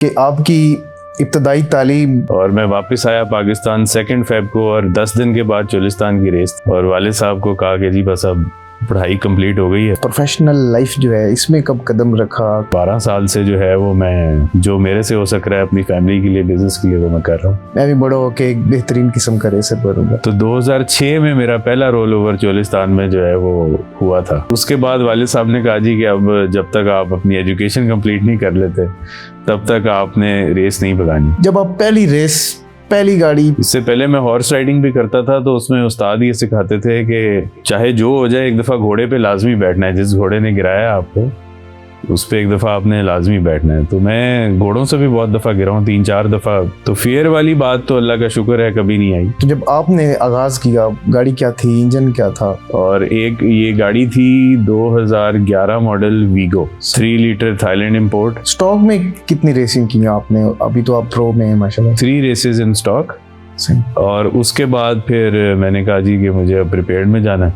कि आपकी इब्तदाई तालीम। और मैं वापस आया पाकिस्तान 2 फ़रवरी को और 10 दिन के बाद चोलिस्तान की रेस और वालिद साहब को कहा कि जी बस अब पढ़ाई कंप्लीट हो गई है। प्रोफेशनल लाइफ जो है इसमें कब कदम रखा? 12 साल से जो है वो मैं जो मेरे से हो सक रहा है अपनी फैमिली के लिए, बिजनेस के लिए वो मैं कर रहा हूँ। मैं भी बड़ा होकर एक बेहतरीन किस्म का रेसर बनूंगा। तो 2006 में मेरा पहला रोल ओवर चोलिस्तान में जो है वो हुआ था। उसके बाद वालिद साहब ने कहा जी कि अब जब तक आप अपनी एजुकेशन कंप्लीट नहीं कर लेते तब तक आपने रेस नहीं भगानी। जब आप पहली गाड़ी, इससे पहले मैं हॉर्स राइडिंग भी करता था, तो उसमें उस्ताद ये सिखाते थे कि चाहे जो हो जाए एक दफ़ा घोड़े पे लाजमी बैठना है। जिस घोड़े ने गिराया आपको उस पे एक दफ़ा आपने लाजमी बैठना है। तो मैं घोड़ों से भी बहुत दफ़ा गिरा हूँ, 3-4 दफ़ा। तो फियर वाली बात तो अल्लाह का शुक्र है कभी नहीं आई। तो जब आपने आगाज किया, गाड़ी क्या थी, इंजन क्या था? और एक ये गाड़ी थी 2011 model Vigo 3 litre Thailand import. Stock में कितनी रेसिंग की आपने? अभी तो आप प्रो में हैं माशाल्लाह। 3 रेसेस इन स्टॉक। और उसके बाद फिर मैंने कहा जी कि मुझे अब प्रिपेयर्ड में जाना है,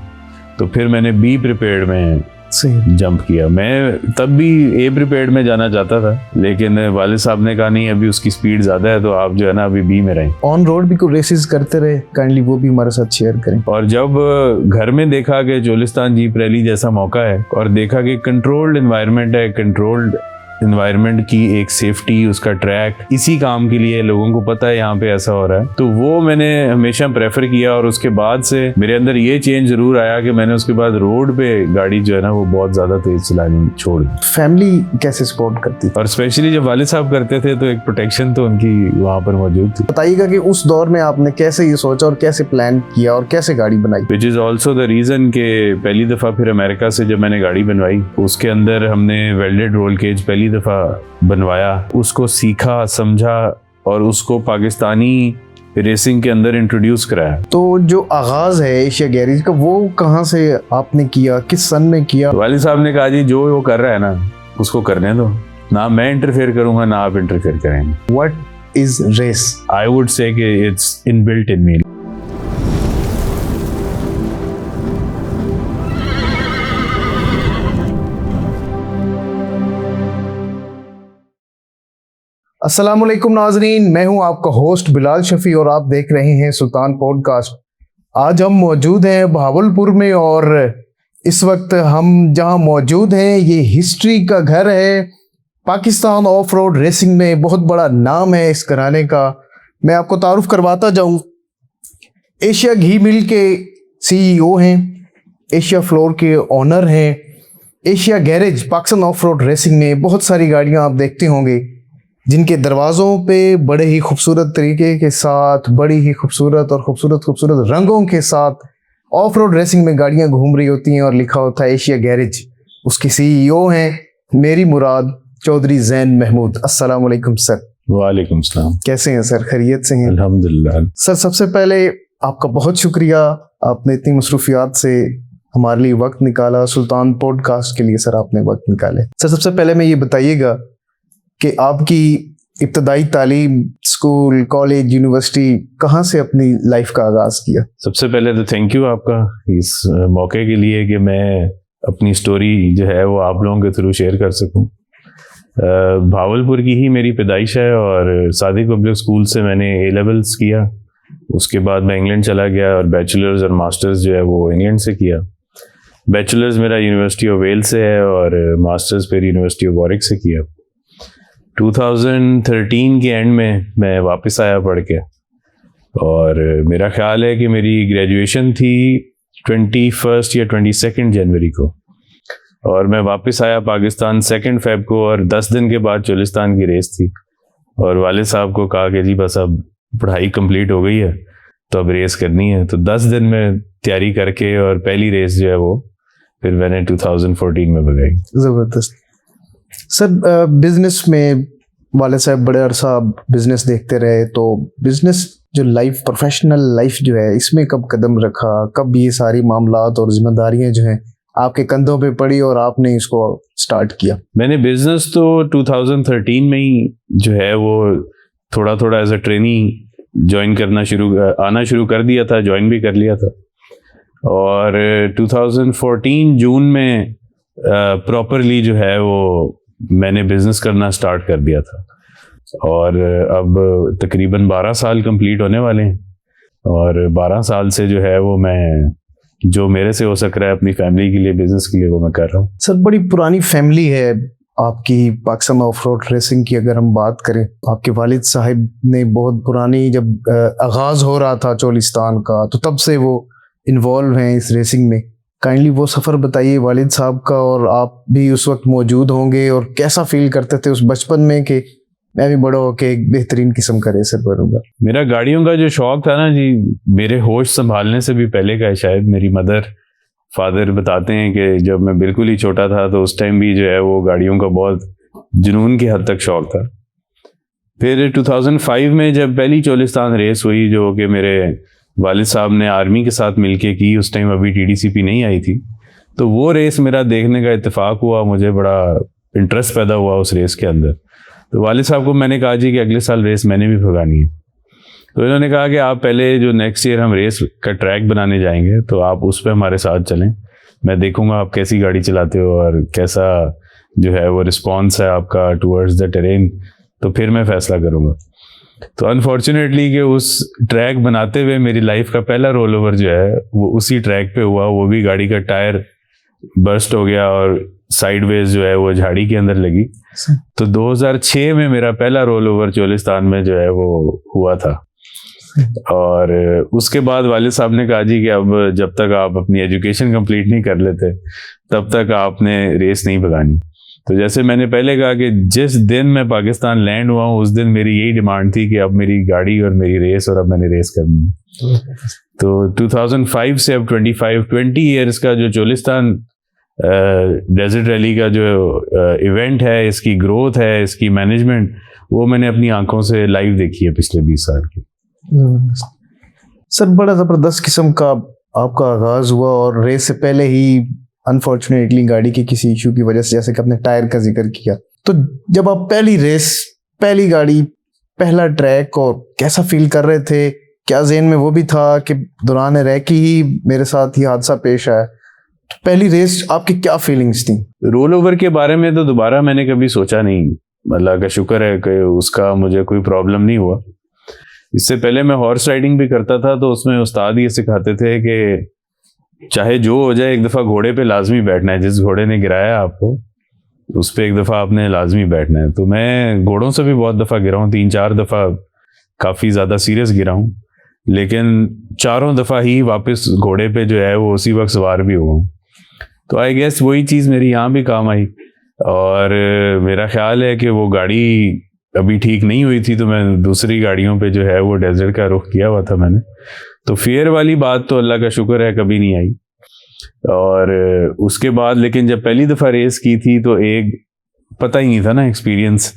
तो फिर मैंने बी प्रिपेयर्ड में जंप किया। मैं तब भी ए प्रिपेयर्ड में जाना चाहता था, लेकिन वालिद साहब ने कहा नहीं अभी उसकी स्पीड ज्यादा है, तो आप जो है ना अभी बी में रहें। ऑन रोड भी कोई रेसेस करते रहे, काइंडली वो भी हमारे साथ शेयर करें। और जब घर में देखा कि चोलिस्तान जीप रैली जैसा मौका है और देखा कि कंट्रोल्ड एनवायरनमेंट है, कंट्रोल्ड एनवायरनमेंट की एक सेफ्टी, उसका ट्रैक, इसी काम के लिए लोगों को पता है यहाँ पे ऐसा हो रहा है, तो वो मैंने हमेशा प्रेफर किया। और उसके बाद से मेरे अंदर ये चेंज जरूर आया कि मैंने उसके बाद रोड पे गाड़ी जो है ना वो बहुत ज्यादा तेज चलानी छोड़ दी। फैमिली कैसे सपोर्ट करती? और स्पेशली जब वालिद साहब करते थे तो एक प्रोटेक्शन तो उनकी वहाँ पर मौजूद थी। बताइएगा कि उस दौर में आपने कैसे ये सोचा और कैसे प्लान किया और कैसे गाड़ी बनाई? Which is also the reason के पहली दफा फिर अमेरिका से जब मैंने गाड़ी बनवाई, उसके अंदर हमने वेल्डेड रोल केज पहली दफा बनवाया, उसको सीखा, समझा और उसको पाकिस्तानी रेसिंग के अंदर इंट्रोड्यूस कराया। तो जो आगाज है एशिया गैरेज का वो कहाँ से आपने किया, किस सन में किया? वालिद साहब ने कहा जी जो वो कर रहा है ना उसको करने दो, ना मैं इंटरफेयर करूंगा ना आप इंटरफेयर करेंगे। What is race? I would say कि इट्स इनबिल्ट इन मी। अस्सलामुअलैकुम नाजरीन, मैं हूं आपका होस्ट बिलाल शफी और आप देख रहे हैं सुल्तान पॉडकास्ट। आज हम मौजूद हैं भावलपुर में और इस वक्त हम जहां मौजूद हैं ये हिस्ट्री का घर है। पाकिस्तान ऑफ रोड रेसिंग में बहुत बड़ा नाम है इस घराने का। मैं आपको तारुफ करवाता जाऊं, एशिया घी मिल के CEO हैं, एशिया फ्लोर के ऑनर हैं। Asia garage Pakistan of road racing में बहुत सारी गाड़ियां आप देखते होंगे जिनके दरवाज़ों पे बड़े ही खूबसूरत तरीके के साथ, बड़ी ही खूबसूरत और खूबसूरत रंगों के साथ ऑफ रोड रेसिंग में गाड़ियां घूम रही होती हैं और लिखा होता है एशिया गैरेज। उसके CEO हैं मेरी मुराद चौधरी ज़ैन महमूद। अस्सलाम वालेकुम सर। वालेकुम सलाम। कैसे हैं सर? खैरियत से हैं? अल्हम्दुलिल्लाह। सर सबसे पहले आपका बहुत शुक्रिया, आपने इतनी मसरूफियात से हमारे लिए वक्त निकाला, सुल्तान पॉडकास्ट के लिए सर आपने वक्त निकाले। सर सबसे पहले मैं ये बताइएगा कि आपकी इब्तदाई तालीम, स्कूल, कॉलेज, यूनिवर्सिटी, कहाँ से अपनी लाइफ का आगाज़ किया? सबसे पहले तो थैंक यू आपका इस मौके के लिए कि मैं अपनी स्टोरी जो है वो आप लोगों के थ्रू शेयर कर सकूं। भावलपुर की ही मेरी पैदाइश है और सादिक पब्लिक स्कूल से मैंने A-levels किया। उसके बाद मैं इंग्लैंड चला गया और बैचलर्स और मास्टर्स जो है वो इंग्लैंड से किया। बैचलर्स मेरा यूनिवर्सिटी ऑफ वेल्स से है और मास्टर्स फिर यूनिवर्सिटी ऑफ वॉरिक से किया। 2013 के एंड में मैं वापस आया पढ़ के और मेरा ख्याल है कि मेरी ग्रेजुएशन थी 21 या 22 जनवरी को और मैं वापस आया पाकिस्तान 2 फ़रवरी को और 10 दिन के बाद चोलिस्तान की रेस थी और वालिद साहब को कहा कि जी बस अब पढ़ाई कंप्लीट हो गई है तो अब रेस करनी है। तो 10 दिन में तैयारी करके और पहली रेस जो है वो फिर मैंने 2014 में भगाई। ज़बरदस्त। सर बिजनेस में वाले साहब बड़े अरसा बिजनेस देखते रहे, तो बिजनेस जो लाइफ, प्रोफेशनल लाइफ जो है इसमें कब कदम रखा, कब ये सारी मामलात और जिम्मेदारियां जो हैं आपके कंधों पे पड़ी और आपने इसको स्टार्ट किया? मैंने बिजनेस तो 2013 में ही जो है वो थोड़ा थोड़ा एज अ ट्रेनी ज्वाइन करना आना शुरू कर दिया था, ज्वाइन भी कर लिया था और 2014 जून में प्रॉपरली जो है वो मैंने बिजनेस करना स्टार्ट कर दिया था। और अब तकरीबन 12 साल कंप्लीट होने वाले हैं, और 12 साल से जो है वो मैं जो मेरे से हो सक रहा है अपनी फैमिली के लिए, बिजनेस के लिए, वो मैं कर रहा हूँ। सर बड़ी पुरानी फैमिली है आपकी पाकिस्तान ऑफ रोड रेसिंग की। अगर हम बात करें, आपके वालिद साहब ने बहुत पुरानी, जब आगाज हो रहा था चोलिस्तान का, तो तब से वो इन्वॉल्व हैं इस रेसिंग में। काइंडली वो सफ़र बताइए वालिद साहब का, और आप भी उस वक्त मौजूद होंगे, और कैसा फील करते थे उस बचपन में कि मैं भी बड़ा होके एक बेहतरीन किस्म का रेसर बनूंगा। मेरा गाड़ियों का जो शौक था ना जी, मेरे होश संभालने से भी पहले का है शायद। मेरी मदर फादर बताते हैं कि जब मैं बिल्कुल ही छोटा था तो उस टाइम भी जो है वो गाड़ियों का बहुत जुनून की हद तक शौक था। फिर 2005 में जब पहली चोलिस्तान रेस हुई, जो कि मेरे वालिद साहब ने आर्मी के साथ मिलके की, उस टाइम अभी TDCP नहीं आई थी, तो वो रेस मेरा देखने का इत्तेफाक हुआ। मुझे बड़ा इंटरेस्ट पैदा हुआ उस रेस के अंदर। तो वालिद साहब को मैंने कहा जी कि अगले साल रेस मैंने भी भगानी है। तो इन्होंने कहा कि आप पहले जो नेक्स्ट ईयर हम रेस का ट्रैक बनाने जाएंगे तो आप उस पर हमारे साथ चलें, मैं देखूंगा आप कैसी गाड़ी चलाते हो और कैसा जो है वो रिस्पॉन्स है आपका टूवर्ड्स द टेरेन, तो फिर मैं फैसला करूंगा। तो अनफॉर्चुनेटली कि उस ट्रैक बनाते हुए मेरी लाइफ का पहला रोल ओवर जो है वो उसी ट्रैक पे हुआ। वो भी गाड़ी का टायर बर्स्ट हो गया और साइडवेज जो है वो झाड़ी के अंदर लगी। तो 2006 में मेरा पहला रोल ओवर चोलिस्तान में जो है वो हुआ था। और उसके बाद वालिद साहब ने कहा जी कि अब जब तक आप अपनी एजुकेशन कंप्लीट नहीं कर लेते तब तक आपने रेस नहीं भगानी। तो जैसे मैंने पहले कहा कि जिस दिन मैं पाकिस्तान लैंड हुआ हूँ उस दिन मेरी यही डिमांड थी कि अब मेरी गाड़ी और मेरी रेस, और अब मैंने रेस करनी है। तो 2005 से अब 20 ईयर्स का जो चोलिस्तान डेजर्ट रैली का जो इवेंट है, इसकी ग्रोथ है, इसकी मैनेजमेंट, वो मैंने अपनी आंखों से लाइव देखी है पिछले 20 साल की। सर बड़ा ज़बरदस्त किस्म का आपका आगाज़ हुआ, और रेस से पहले ही अनफॉर्चुनेटली गाड़ी के किसी इशू की वजह से, जैसे कि आपने टायर का जिक्र किया, तो जब आप पहली रेस, पहली गाड़ी, पहला ट्रैक, और कैसा फील कर रहे थे? क्या ज़हन में वो भी था कि दौरान रैकी ही मेरे साथ ही हादसा पेश आया? तो पहली रेस आपकी क्या फीलिंग्स थी? रोल ओवर के बारे में तो दोबारा मैंने कभी सोचा नहीं, अल्लाह का शुक्र है कि उसका मुझे कोई प्रॉब्लम नहीं हुआ। इससे पहले मैं हॉर्स राइडिंग भी करता था, तो उसमें उस्ताद ये सिखाते थे कि चाहे जो हो जाए एक दफ़ा घोड़े पे लाजमी बैठना है। जिस घोड़े ने गिराया आपको उस पर एक दफ़ा आपने लाजमी बैठना है। तो मैं घोड़ों से भी बहुत दफ़ा गिरा हूँ, 3-4 दफ़ा काफ़ी ज़्यादा सीरियस गिरा हूँ, लेकिन चारों दफ़ा ही वापस घोड़े पे जो है वो उसी वक्त सवार भी हुआ हूँ। तो आई गेस वही चीज़ मेरी यहाँ भी काम आई। और मेरा ख्याल है कि वो गाड़ी अभी ठीक नहीं हुई थी, तो मैं दूसरी गाड़ियों पे जो है वो डेजर्ट का रुख किया हुआ था मैंने। तो फियर वाली बात तो अल्लाह का शुक्र है कभी नहीं आई। और उसके बाद लेकिन जब पहली दफ़ा रेस की थी तो एक पता ही नहीं था ना एक्सपीरियंस,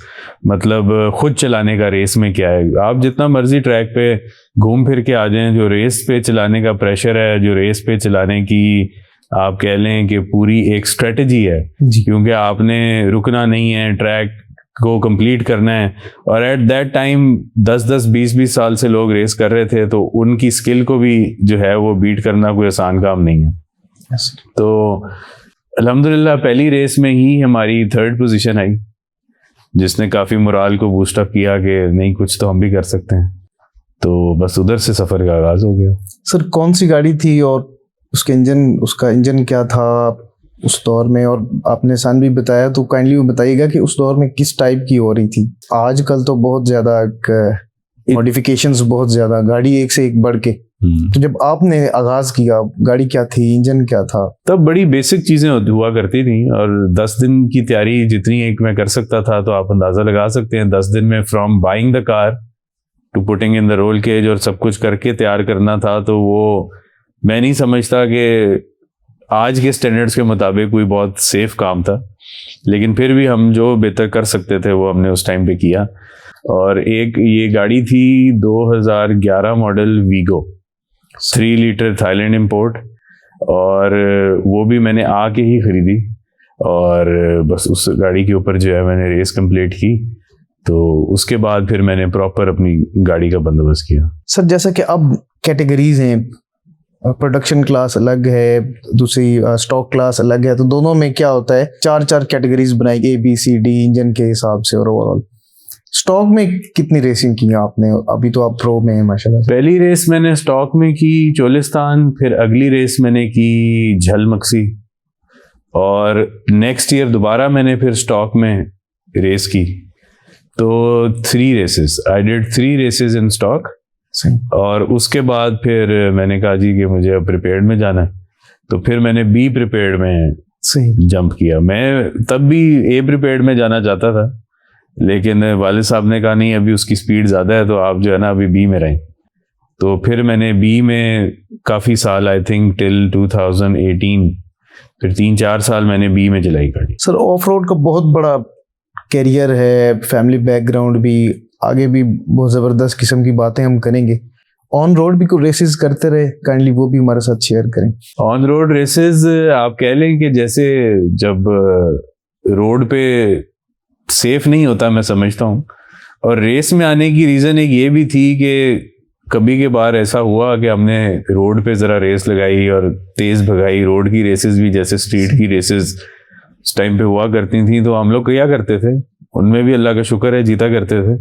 मतलब खुद चलाने का रेस में क्या है। आप जितना मर्जी ट्रैक पे घूम फिर के आ जाएं, जो रेस पे चलाने का प्रेशर है, जो रेस पे चलाने की आप कह लें कि पूरी एक स्ट्रेटजी है, क्योंकि आपने रुकना नहीं है, ट्रैक को कंप्लीट करना है। और एट दैट टाइम 10-10, 20-20 साल से लोग रेस कर रहे थे, तो उनकी स्किल को भी जो है वो बीट करना कोई आसान काम नहीं है। तो अल्हम्दुलिल्लाह पहली रेस में ही हमारी 3rd पोजीशन आई, जिसने काफ़ी मोराल को बूस्ट अप किया कि नहीं कुछ तो हम भी कर सकते हैं। तो बस उधर से सफ़र का आगाज़ हो गया। सर कौन सी गाड़ी थी और उसका इंजन क्या था उस दौर में? और आपने सान भी बताया, तो काइंडली वो बताइएगा कि उस दौर में किस टाइप की हो रही थी। आजकल तो बहुत ज़्यादा मॉडिफिकेशंस, बहुत ज़्यादा गाड़ी एक से एक बढ़ के। तो जब आपने आगाज़ किया, गाड़ी क्या थी, इंजन क्या था? तब बड़ी बेसिक चीज़ें हुआ करती थी, और 10 दिन की तैयारी जितनी एक मैं कर सकता था, तो आप अंदाज़ा लगा सकते हैं 10 दिन में from buying the car to putting in the roll cage और सब कुछ करके तैयार करना था। तो वो मैं नहीं समझता कि आज के स्टैंडर्ड्स के मुताबिक कोई बहुत सेफ काम था, लेकिन फिर भी हम जो बेहतर कर सकते थे वो हमने उस टाइम पे किया। और एक ये गाड़ी थी 2011 model Vigo, 3 litre Thailand import, और वो भी मैंने आके ही खरीदी, और बस उस गाड़ी के ऊपर जो है मैंने रेस कंप्लीट की। तो उसके बाद फिर मैंने प्रॉपर अपनी गाड़ी का बंदोबस्त किया। सर जैसा कि अब कैटेगरीज हैं, प्रोडक्शन क्लास अलग है, दूसरी स्टॉक क्लास अलग है, तो दोनों में क्या होता है 4-4 कैटेगरीज बनाई, A B C D engine के हिसाब से और ओवरऑल। स्टॉक में कितनी रेसिंग की है आपने? अभी तो आप प्रो में हैं माशाल्लाह। पहली रेस मैंने स्टॉक में की चोलिस्तान, फिर अगली रेस मैंने की झलमक्सी, और नेक्स्ट ईयर दोबारा मैंने फिर स्टॉक में रेस की। तो 3 races, I did 3 races in stock. और उसके बाद फिर मैंने कहा जी कि मुझे अब प्रिपेयर्ड में जाना है, तो फिर मैंने बी प्रिपेयर्ड में जंप किया। मैं तब भी ए प्रिपेयर्ड में जाना चाहता था, लेकिन वालिद साहब ने कहा नहीं अभी उसकी स्पीड ज़्यादा है, तो आप जो है ना अभी बी में रहें। तो फिर मैंने बी में काफ़ी साल, आई थिंक टिल 2018, फिर 3-4 साल मैंने बी में चलाई गाड़ी। सर ऑफ रोड का बहुत बड़ा कैरियर है, फैमिली बैकग्राउंड भी, आगे भी बहुत ज़बरदस्त किस्म की बातें हम करेंगे। ऑन रोड भी कोई रेसेस करते रहे, काइंडली वो भी हमारे साथ शेयर करें। ऑन रोड रेसेस आप कह लें कि जैसे जब रोड पे सेफ नहीं होता, मैं समझता हूँ, और रेस में आने की रीज़न एक ये भी थी कि कभी के बार ऐसा हुआ कि हमने रोड पे ज़रा रेस लगाई और तेज़ भगाई। रोड की रेसेस भी जैसे स्ट्रीट की रेसेस उस टाइम पे हुआ करती थी, तो हम लोग क्या करते थे, उनमें भी अल्लाह का शुक्र है जीता करते थे।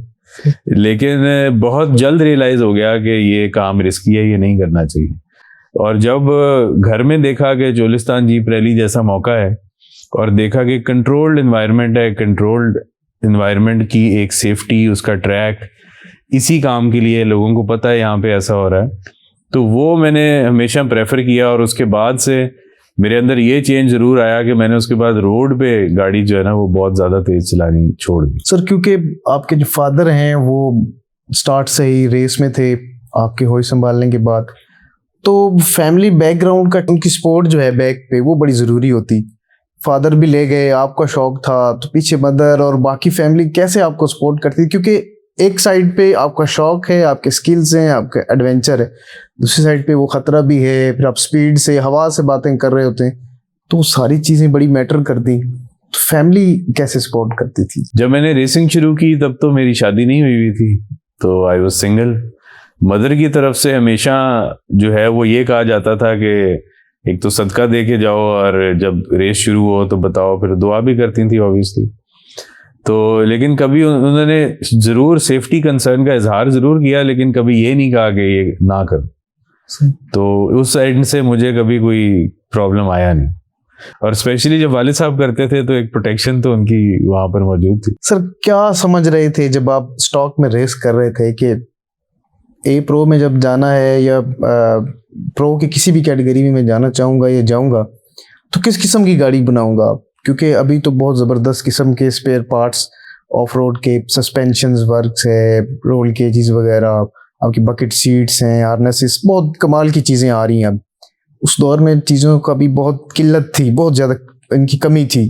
लेकिन बहुत जल्द रियलाइज़ हो गया कि ये काम रिस्की है, ये नहीं करना चाहिए। और जब घर में देखा कि चोलिस्तान जीप रैली जैसा मौका है, और देखा कि कंट्रोल्ड इन्वायरमेंट है, कंट्रोल्ड इन्वायरमेंट की एक सेफ्टी, उसका ट्रैक, इसी काम के लिए लोगों को पता है यहाँ पे ऐसा हो रहा है, तो वो मैंने हमेशा प्रेफर किया। और उसके बाद से मेरे अंदर ये चेंज ज़रूर आया कि मैंने उसके बाद रोड पे गाड़ी जो है ना वो बहुत ज़्यादा तेज़ चलानी छोड़ दी। सर क्योंकि आपके जो फादर हैं वो स्टार्ट से ही रेस में थे आपके होश संभालने के बाद, तो फैमिली बैकग्राउंड का, उनकी सपोर्ट जो है बैक पे वो बड़ी ज़रूरी होती। फादर भी ले गए, आपका शौक था, तो पीछे मदर और बाकी फैमिली कैसे आपको सपोर्ट करती? क्योंकि एक साइड पे आपका शौक है, आपके स्किल्स हैं, आपके एडवेंचर है, दूसरी साइड पे वो खतरा भी है, फिर आप स्पीड से, हवा से बातें कर रहे होते हैं, तो वो सारी चीज़ें बड़ी मैटर करती। तो फैमिली कैसे सपोर्ट करती थी? जब मैंने रेसिंग शुरू की तब तो मेरी शादी नहीं हुई थी, तो आई वाज सिंगल। मदर की तरफ से हमेशा जो है वो ये कहा जाता था कि एक तो सदका दे के जाओ, और जब रेस शुरू हो तो बताओ, फिर दुआ भी करती थी ऑब्वियसली। तो लेकिन कभी उन्होंने ज़रूर सेफ्टी कंसर्न का इजहार ज़रूर किया, लेकिन कभी ये नहीं कहा कि ये ना कर। तो उस साइड से मुझे कभी कोई प्रॉब्लम आया नहीं, और स्पेशली जब वालिद साहब करते थे तो एक प्रोटेक्शन तो उनकी वहाँ पर मौजूद थी। सर क्या समझ रहे थे जब आप स्टॉक में रेस कर रहे थे कि ए प्रो में जब जाना है, या प्रो की किसी भी कैटेगरी में मैं जाना चाहूँगा या जाऊँगा, तो किस किस्म की गाड़ी बनाऊँगा आप? क्योंकि अभी तो बहुत ज़बरदस्त किस्म के स्पेयर पार्ट्स ऑफ रोड के, सस्पेंशंस वर्क्स है, रोल केजेस वगैरह, आपकी बकेट सीट्स हैं, हार्नेसेस, बहुत कमाल की चीज़ें आ रही हैं अब। उस दौर में चीज़ों का भी बहुत किल्लत थी, बहुत ज़्यादा इनकी कमी थी,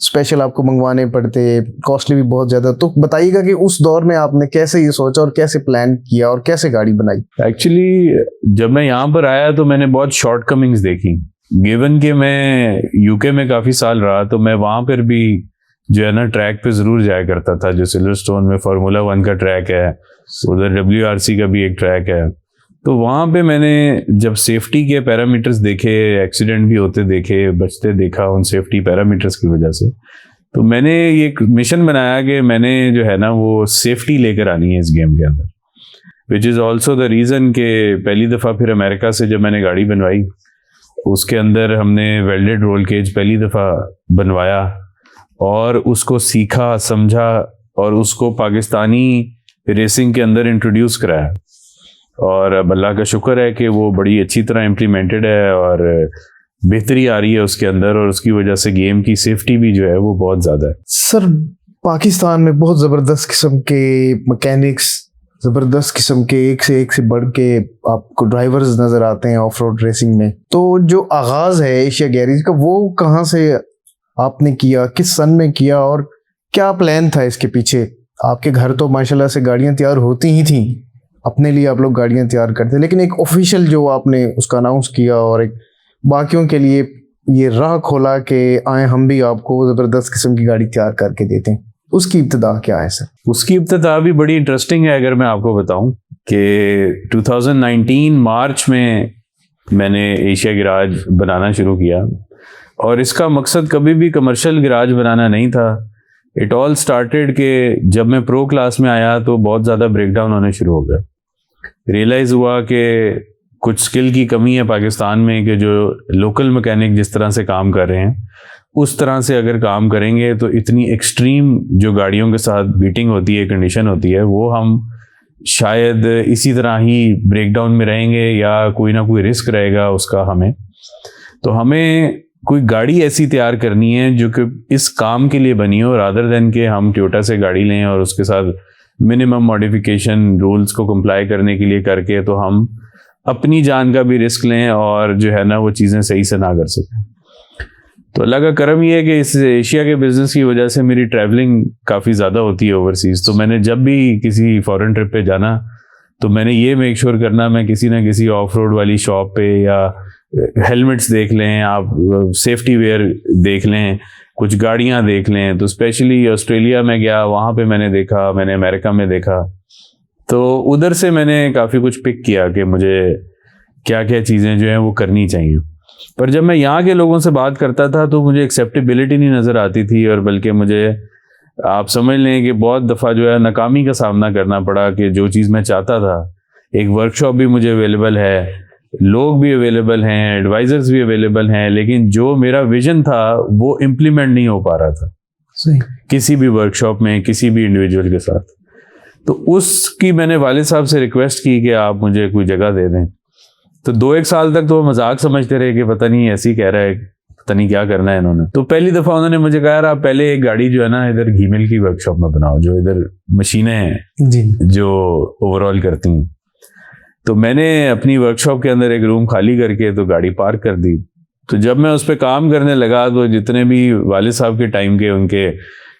स्पेशल आपको मंगवाने पड़ते, कॉस्टली भी बहुत ज़्यादा। तो बताइएगा कि उस दौर में आपने कैसे ये सोचा और कैसे प्लान किया और कैसे गाड़ी बनाई? एक्चुअली जब मैं यहाँ पर आया तो मैंने बहुत शॉर्टकमिंग्स देखी। गिवन कि मैं यूके में काफ़ी साल रहा, तो मैं वहाँ पर भी जो है ना ट्रैक पे ज़रूर जाया करता था। जो सिल्वरस्टोन में फार्मूला 1 का ट्रैक है, उधर WRC का भी एक ट्रैक है, तो वहाँ पे मैंने जब सेफ्टी के पैरामीटर्स देखे, एक्सीडेंट भी होते देखे, बचते देखा उन सेफ्टी पैरामीटर्स की वजह से, तो मैंने ये एक मिशन बनाया कि मैंने जो है ना वो सेफ्टी लेकर आनी है इस गेम के अंदर, which is also the reason कि पहली दफ़ा फिर अमेरिका से जब मैंने गाड़ी बनवाई, उसके अंदर हमने वेल्डेड रोल केज पहली दफ़ा बनवाया और उसको सीखा, समझा, और उसको पाकिस्तानी रेसिंग के अंदर इंट्रोड्यूस कराया। और अब अल्लाह का शुक्र है कि वो बड़ी अच्छी तरह इम्प्लीमेंटेड है और बेहतरी आ रही है उसके अंदर, और उसकी वजह से गेम की सेफ्टी भी जो है वो बहुत ज़्यादा है। सर पाकिस्तान में बहुत ज़बरदस्त किस्म के मैकेनिक्स, ज़बरदस्त किस्म के एक से बढ़ के आपको ड्राइवर्स नज़र आते हैं ऑफ रोड रेसिंग में। तो जो आगाज़ है एशिया गैरेज का, वो कहाँ से आपने किया, किस सन में किया, और क्या प्लान था इसके पीछे? आपके घर तो माशाल्लाह से गाड़ियाँ तैयार होती ही थी, अपने लिए आप लोग गाड़ियाँ तैयार करते, लेकिन एक ऑफिशियल जो आपने उसका अनाउंस किया और एक बाकियों के लिए ये राह खोला कि आए हम भी आपको ज़बरदस्त किस्म की गाड़ी तैयार करके देते हैं, उसकी इब्तिदा क्या है सर? उसकी इब्तिदा भी बड़ी इंटरेस्टिंग है। अगर मैं आपको बताऊं कि 2019 मार्च में मैंने एशिया गैराज बनाना शुरू किया, और इसका मकसद कभी भी कमर्शियल गैराज बनाना नहीं था, इट ऑल स्टार्टेड के जब मैं प्रो क्लास में आया तो बहुत ज़्यादा ब्रेकडाउन होने शुरू हो गया। रियलाइज़ हुआ कि कुछ स्किल की कमी है पाकिस्तान में, कि जो लोकल मैकेनिक जिस तरह से काम कर रहे हैं उस तरह से अगर काम करेंगे तो इतनी एक्सट्रीम जो गाड़ियों के साथ बीटिंग होती है, कंडीशन होती है, वो हम शायद इसी तरह ही ब्रेकडाउन में रहेंगे या कोई ना कोई रिस्क रहेगा उसका हमें। तो हमें कोई गाड़ी ऐसी तैयार करनी है जो कि इस काम के लिए बनी हो, रादर देन के हम टोयोटा से गाड़ी लें और उसके साथ मिनिमम मॉडिफिकेशन रूल्स को कंप्लाई करने के लिए करके तो हम अपनी जान का भी रिस्क लें और जो है ना वो चीज़ें सही से ना कर सकें। तो अल्लाह का करम ये है कि इस एशिया के बिज़नेस की वजह से मेरी ट्रैवलिंग काफ़ी ज़्यादा होती है ओवरसीज़। तो मैंने जब भी किसी फॉरेन ट्रिप पे जाना तो मैंने ये मेक श्योर करना मैं किसी ना किसी ऑफ रोड वाली शॉप पे या हेलमेट्स देख लें, आप सेफ्टी वेयर देख लें, कुछ गाड़ियां देख लें। तो स्पेशली ऑस्ट्रेलिया में गया, वहाँ पे मैंने देखा, मैंने अमेरिका में देखा, तो उधर से मैंने काफ़ी कुछ पिक किया कि मुझे क्या क्या चीज़ें जो हैं वो करनी चाहिए। पर जब मैं यहाँ के लोगों से बात करता था तो मुझे एक्सेप्टेबिलिटी नहीं नज़र आती थी, और बल्कि मुझे आप समझ लें कि बहुत दफ़ा जो है नाकामी का सामना करना पड़ा कि जो चीज़ मैं चाहता था, एक वर्कशॉप भी मुझे अवेलेबल है, लोग भी अवेलेबल हैं, एडवाइजर्स भी अवेलेबल हैं, लेकिन जो मेरा विजन था वो इम्प्लीमेंट नहीं हो पा रहा था सही किसी भी वर्कशॉप में, किसी भी इंडिविजुअल के साथ। तो उसकी मैंने वालिद साहब से रिक्वेस्ट की कि आप मुझे कोई जगह दे दें। तो 2-1 साल तक तो वो मजाक समझते रहे कि पता नहीं ऐसे ही कह रहा है, पता नहीं क्या करना है इन्होंने। तो पहली दफ़ा उन्होंने मुझे कहा यार आप पहले एक गाड़ी जो है ना इधर घी मिल की वर्कशॉप में बनाओ, जो इधर मशीनें हैं जी जो ओवरऑल करती हैं। तो मैंने अपनी वर्कशॉप के अंदर एक रूम खाली करके तो गाड़ी पार्क कर दी। तो जब मैं उस पर काम करने लगा तो जितने भी वालिद साहब के टाइम के उनके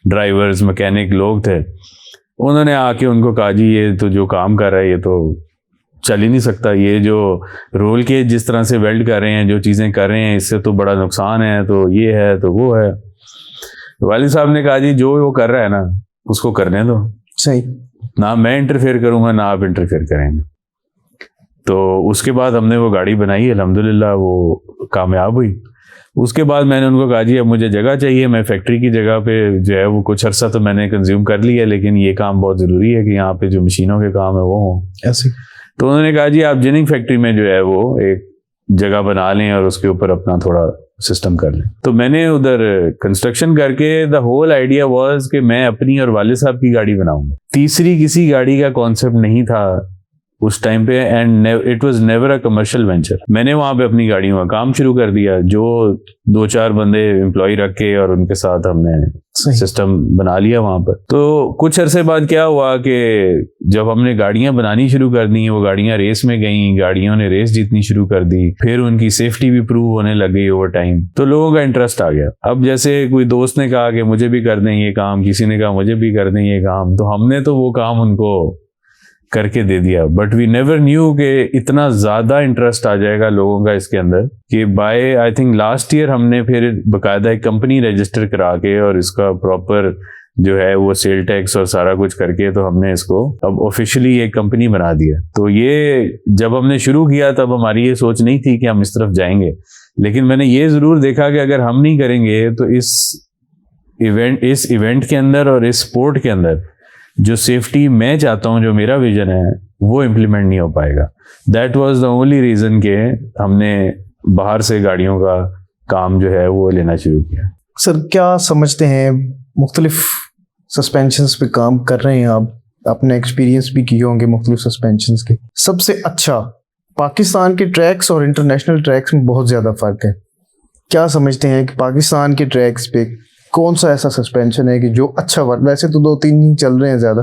ड्राइवर्स मैकेनिक लोग थे, उन्होंने आके उनको कहा जी ये तो जो काम कर रहा है ये तो चल ही नहीं सकता, ये जो रोल के जिस तरह से वेल्ड कर रहे हैं, जो चीज़ें कर रहे हैं, इससे तो बड़ा नुकसान है, तो ये है तो वो है। तो वालिद साहब ने कहा जी जो वो कर रहा है ना उसको करने दो, सही, ना मैं इंटरफेयर करूँगा ना आप इंटरफेयर करेंगे। तो उसके बाद हमने वो गाड़ी बनाई, अल्हम्दुलिल्लाह वो कामयाब हुई। उसके बाद मैंने उनको कहा जी अब मुझे जगह चाहिए, मैं फैक्ट्री की जगह पे जो है वो कुछ अरसा तो मैंने कंज्यूम कर लिया, लेकिन ये काम बहुत ज़रूरी है कि यहाँ पे जो मशीनों के काम है वो हों ऐसे। तो उन्होंने कहा जी आप जिनिंग फैक्ट्री में जो है वो एक जगह बना लें और उसके ऊपर अपना थोड़ा सिस्टम कर लें। तो मैंने उधर कंस्ट्रक्शन करके द होल आइडिया वाज कि मैं अपनी और वालिद साहब की गाड़ी बनाऊंगा। तीसरी किसी गाड़ी का कॉन्सेप्ट नहीं था उस टाइम पे, and it was never a commercial venture. मैंने वहां पे अपनी गाड़ियों का काम शुरू कर दिया, जो 2-4 बंदे एम्प्लॉय रख के और उनके साथ हमने सिस्टम बना लिया वहां पर। तो कुछ अरसे बाद क्या हुआ कि जब हमने गाड़ियां बनानी शुरू कर दी, वो गाड़ियां रेस में गई, गाड़ियों ने रेस जीतनी शुरू कर दी, फिर उनकी सेफ्टी भी प्रूव होने लग गई ओवर टाइम, तो लोगों का इंटरेस्ट आ गया। अब जैसे कोई दोस्त ने कहा कि मुझे भी कर दें ये काम, किसी ने कहा मुझे भी कर दें ये काम, तो हमने तो वो काम उनको करके दे दिया। बट वी नेवर न्यू कि इतना ज़्यादा इंटरेस्ट आ जाएगा लोगों का इसके अंदर कि by I think last year हमने फिर बाकायदा एक कंपनी रजिस्टर करा के और इसका प्रॉपर जो है वो सेल टैक्स और सारा कुछ करके तो हमने इसको अब ऑफिशियली एक कंपनी बना दिया। तो ये जब हमने शुरू किया तब हमारी ये सोच नहीं थी कि हम इस तरफ जाएंगे, लेकिन मैंने ये ज़रूर देखा कि अगर हम नहीं करेंगे तो इस इवेंट के अंदर और इस स्पोर्ट के अंदर जो सेफ्टी मैं चाहता हूं, जो मेरा विजन है, वो इम्प्लीमेंट नहीं हो पाएगा। That was the only reason के हमने बाहर से गाड़ियों का काम जो है वो लेना शुरू किया। सर क्या समझते हैं, मुख्तलिफ सस्पेंशंस पे काम कर रहे हैं आप, अपने एक्सपीरियंस भी किए होंगे मुख्तलिफ सस्पेंशंस के, सबसे अच्छा पाकिस्तान के ट्रैक्स और इंटरनेशनल ट्रैक्स में बहुत ज़्यादा फ़र्क है। क्या समझते हैं कि पाकिस्तान के ट्रैक्स पे कौन सा ऐसा सस्पेंशन है कि जो अच्छा वर्क, वैसे तो 2-3 ही चल रहे हैं ज़्यादा,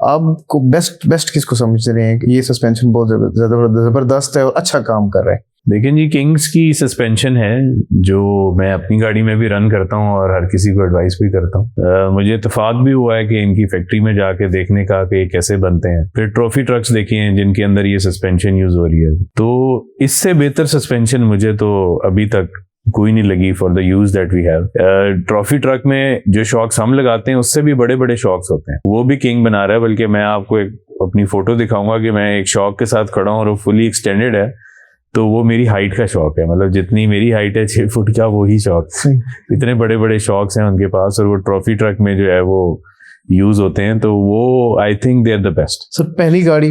आपको बेस्ट किसको समझ रहे हैं कि ये सस्पेंशन बहुत ज़बरदस्त है और अच्छा काम कर रहा है? देखिए जी, किंग्स की सस्पेंशन है जो मैं अपनी गाड़ी में भी रन करता हूँ और हर किसी को एडवाइस भी करता हूँ। मुझे इत्तेफाक भी हुआ है कि इनकी फैक्ट्री में जाके देखने का कि ये कैसे बनते हैं। फिर ट्रॉफी ट्रक्स देखे हैं जिनके अंदर ये सस्पेंशन यूज हो रही है, तो इससे बेहतर सस्पेंशन मुझे तो अभी तक कोई नहीं लगी for the use that we have. Trophy truck में जो शॉक्स हम लगाते हैं उससे भी बड़े बड़े शॉक्स होते हैं, वो भी किंग बना रहा है। बल्कि मैं आपको एक अपनी फोटो दिखाऊंगा कि मैं एक शॉक के साथ खड़ा हूँ और वो फुली एक्सटेंडेड है, तो वो मेरी हाइट का शौक है, मतलब जितनी मेरी हाइट है 6 फुट का वही शौक, इतने बड़े बड़े शौक्स हैं उनके पास, और वो ट्रॉफी ट्रक में जो है वो यूज होते हैं, तो वो I think they are the best. Sir पहली गाड़ी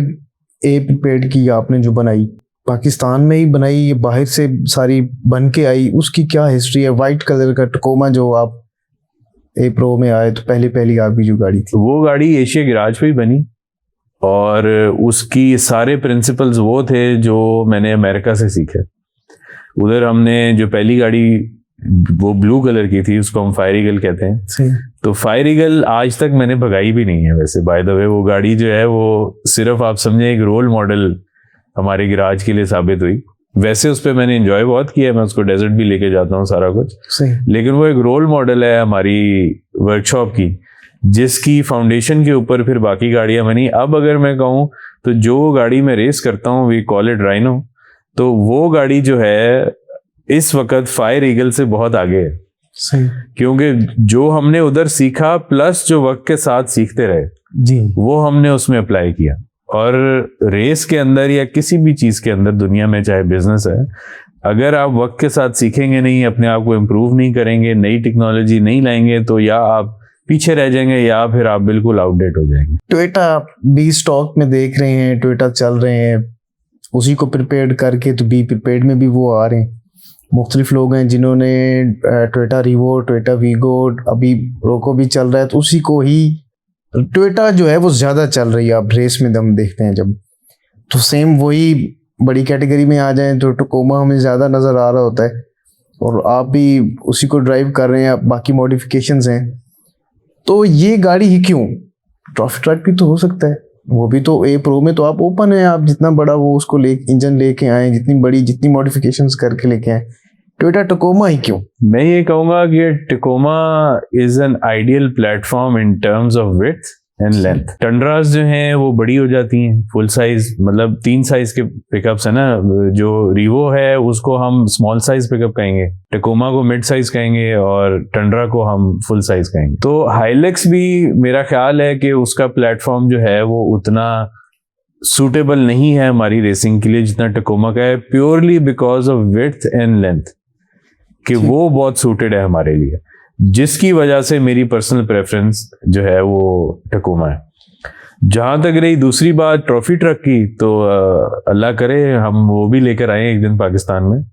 ए प्रीपेड की आपने जो बनाई, पाकिस्तान में ही बनाई ये बाहर से सारी बन के आई, उसकी क्या हिस्ट्री है? वाइट कलर का टकोमा जो आप ए प्रो में आए तो पहली आपकी जो गाड़ी थी, वो गाड़ी एशिया गैराज पे ही बनी, और उसकी सारे प्रिंसिपल्स वो थे जो मैंने अमेरिका से सीखे। उधर हमने जो पहली गाड़ी वो ब्लू कलर की थी, उसको हम फायर ईगल कहते हैं। सही। तो फायर ईगल आज तक मैंने भगाई भी नहीं है वैसे, बाय द वे। वो गाड़ी जो है वो सिर्फ आप समझे एक रोल मॉडल हमारे गैराज के लिए साबित हुई। वैसे उस पर मैंने एंजॉय बहुत किया, मैं उसको डेजर्ट भी लेके जाता हूँ, सारा कुछ। सही। लेकिन वो एक रोल मॉडल है हमारी वर्कशॉप की, जिसकी फाउंडेशन के ऊपर फिर बाकी गाड़ियां बनी। अब अगर मैं कहूँ तो जो गाड़ी मैं रेस करता हूँ, वी कॉल इट राइनो, तो वो गाड़ी जो है इस वक्त फायर ईगल से बहुत आगे है। सही। क्योंकि जो हमने उधर सीखा प्लस जो वक्त के साथ सीखते रहे जी, वो हमने उसमें अप्लाई किया। और रेस के अंदर या किसी भी चीज के अंदर दुनिया में, चाहे बिजनेस है, अगर आप वक्त के साथ सीखेंगे नहीं, अपने आप को इम्प्रूव नहीं करेंगे, नई टेक्नोलॉजी नहीं लाएंगे, तो या आप पीछे रह जाएंगे या फिर आप बिल्कुल आउटडेट हो जाएंगे। टोयोटा भी स्टॉक में देख रहे हैं, टोयोटा चल रहे हैं, उसी को प्रिपेयर करके तो बी प्रिपेयर्ड में भी वो आ रहे हैं। मुख्तलिफ लोग हैं जिन्होंने टोयोटा रिवो, टोयोटा वीगो, अभी रोको भी चल रहा है, तो उसी को ही टोयोटा जो है वो ज़्यादा चल रही है। अब रेस में हम देखते हैं जब, तो सेम वही बड़ी कैटेगरी में आ जाए तो टकोमा हमें ज़्यादा नज़र आ रहा होता है, और आप भी उसी को ड्राइव कर रहे हैं, बाकी मॉडिफिकेशंस हैं। तो ये गाड़ी ही क्यों? ट्रॉफी ट्रक भी तो हो सकता है, वो भी तो ए प्रो में तो आप ओपन है, आप जितना बड़ा वो उसको इंजन लेके आए, जितनी बड़ी जितनी मॉडिफिकेशंस करके लेके आए, टोयोटा टकोमा ही क्यों? मैं ये कहूंगा कि Tacoma is an ideal platform in terms of width and length. Tundras जो हैं वो बड़ी हो जाती हैं, फुल साइज, मतलब 3 साइज के पिकअप्स है ना। जो रिवो है उसको हम स्मॉल साइज पिकअप कहेंगे, टकोमा को मिड साइज कहेंगे, और टंड्रा को हम फुल साइज कहेंगे। तो हाइलेक्स भी मेरा ख्याल है कि उसका प्लेटफॉर्म जो है वो उतना सूटेबल नहीं है हमारी रेसिंग के लिए जितना टकोमा का है, purely because of width and length, कि वो बहुत सूटेड है हमारे लिए, जिसकी वजह से मेरी पर्सनल प्रेफरेंस जो है वो टकोमा है। जहां तक रही दूसरी बात ट्रॉफी ट्रक की, तो अल्लाह करे हम वो भी लेकर आए एक दिन पाकिस्तान में,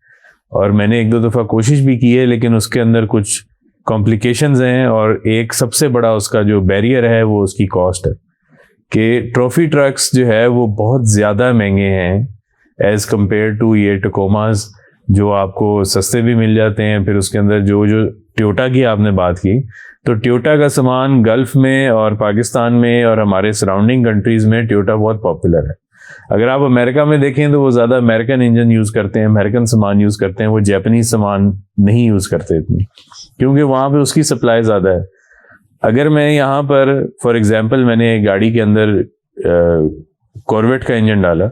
और मैंने 1-2 दफ़ा कोशिश भी की है, लेकिन उसके अंदर कुछ कॉम्प्लिकेशंस हैं, और एक सबसे बड़ा उसका जो बैरियर है वो उसकी कॉस्ट है, कि ट्रॉफी ट्रक्स जो है वो बहुत ज़्यादा महंगे हैं एज़ कम्पेयर टू ये टकोमास, जो आपको सस्ते भी मिल जाते हैं। फिर उसके अंदर जो टोयोटा की आपने बात की, तो टोयोटा का सामान गल्फ में और पाकिस्तान में और हमारे सराउंडिंग कंट्रीज में टोयोटा बहुत पॉपुलर है। अगर आप अमेरिका में देखें तो वो ज़्यादा अमेरिकन इंजन यूज़ करते हैं, अमेरिकन सामान यूज़ करते हैं, वो जापानीज सामान नहीं यूज़ करते इतनी, क्योंकि वहाँ पे उसकी सप्लाई ज़्यादा है। अगर मैं यहाँ पर फॉर एग्जांपल मैंने गाड़ी के अंदर कॉर्वेट का इंजन डाला,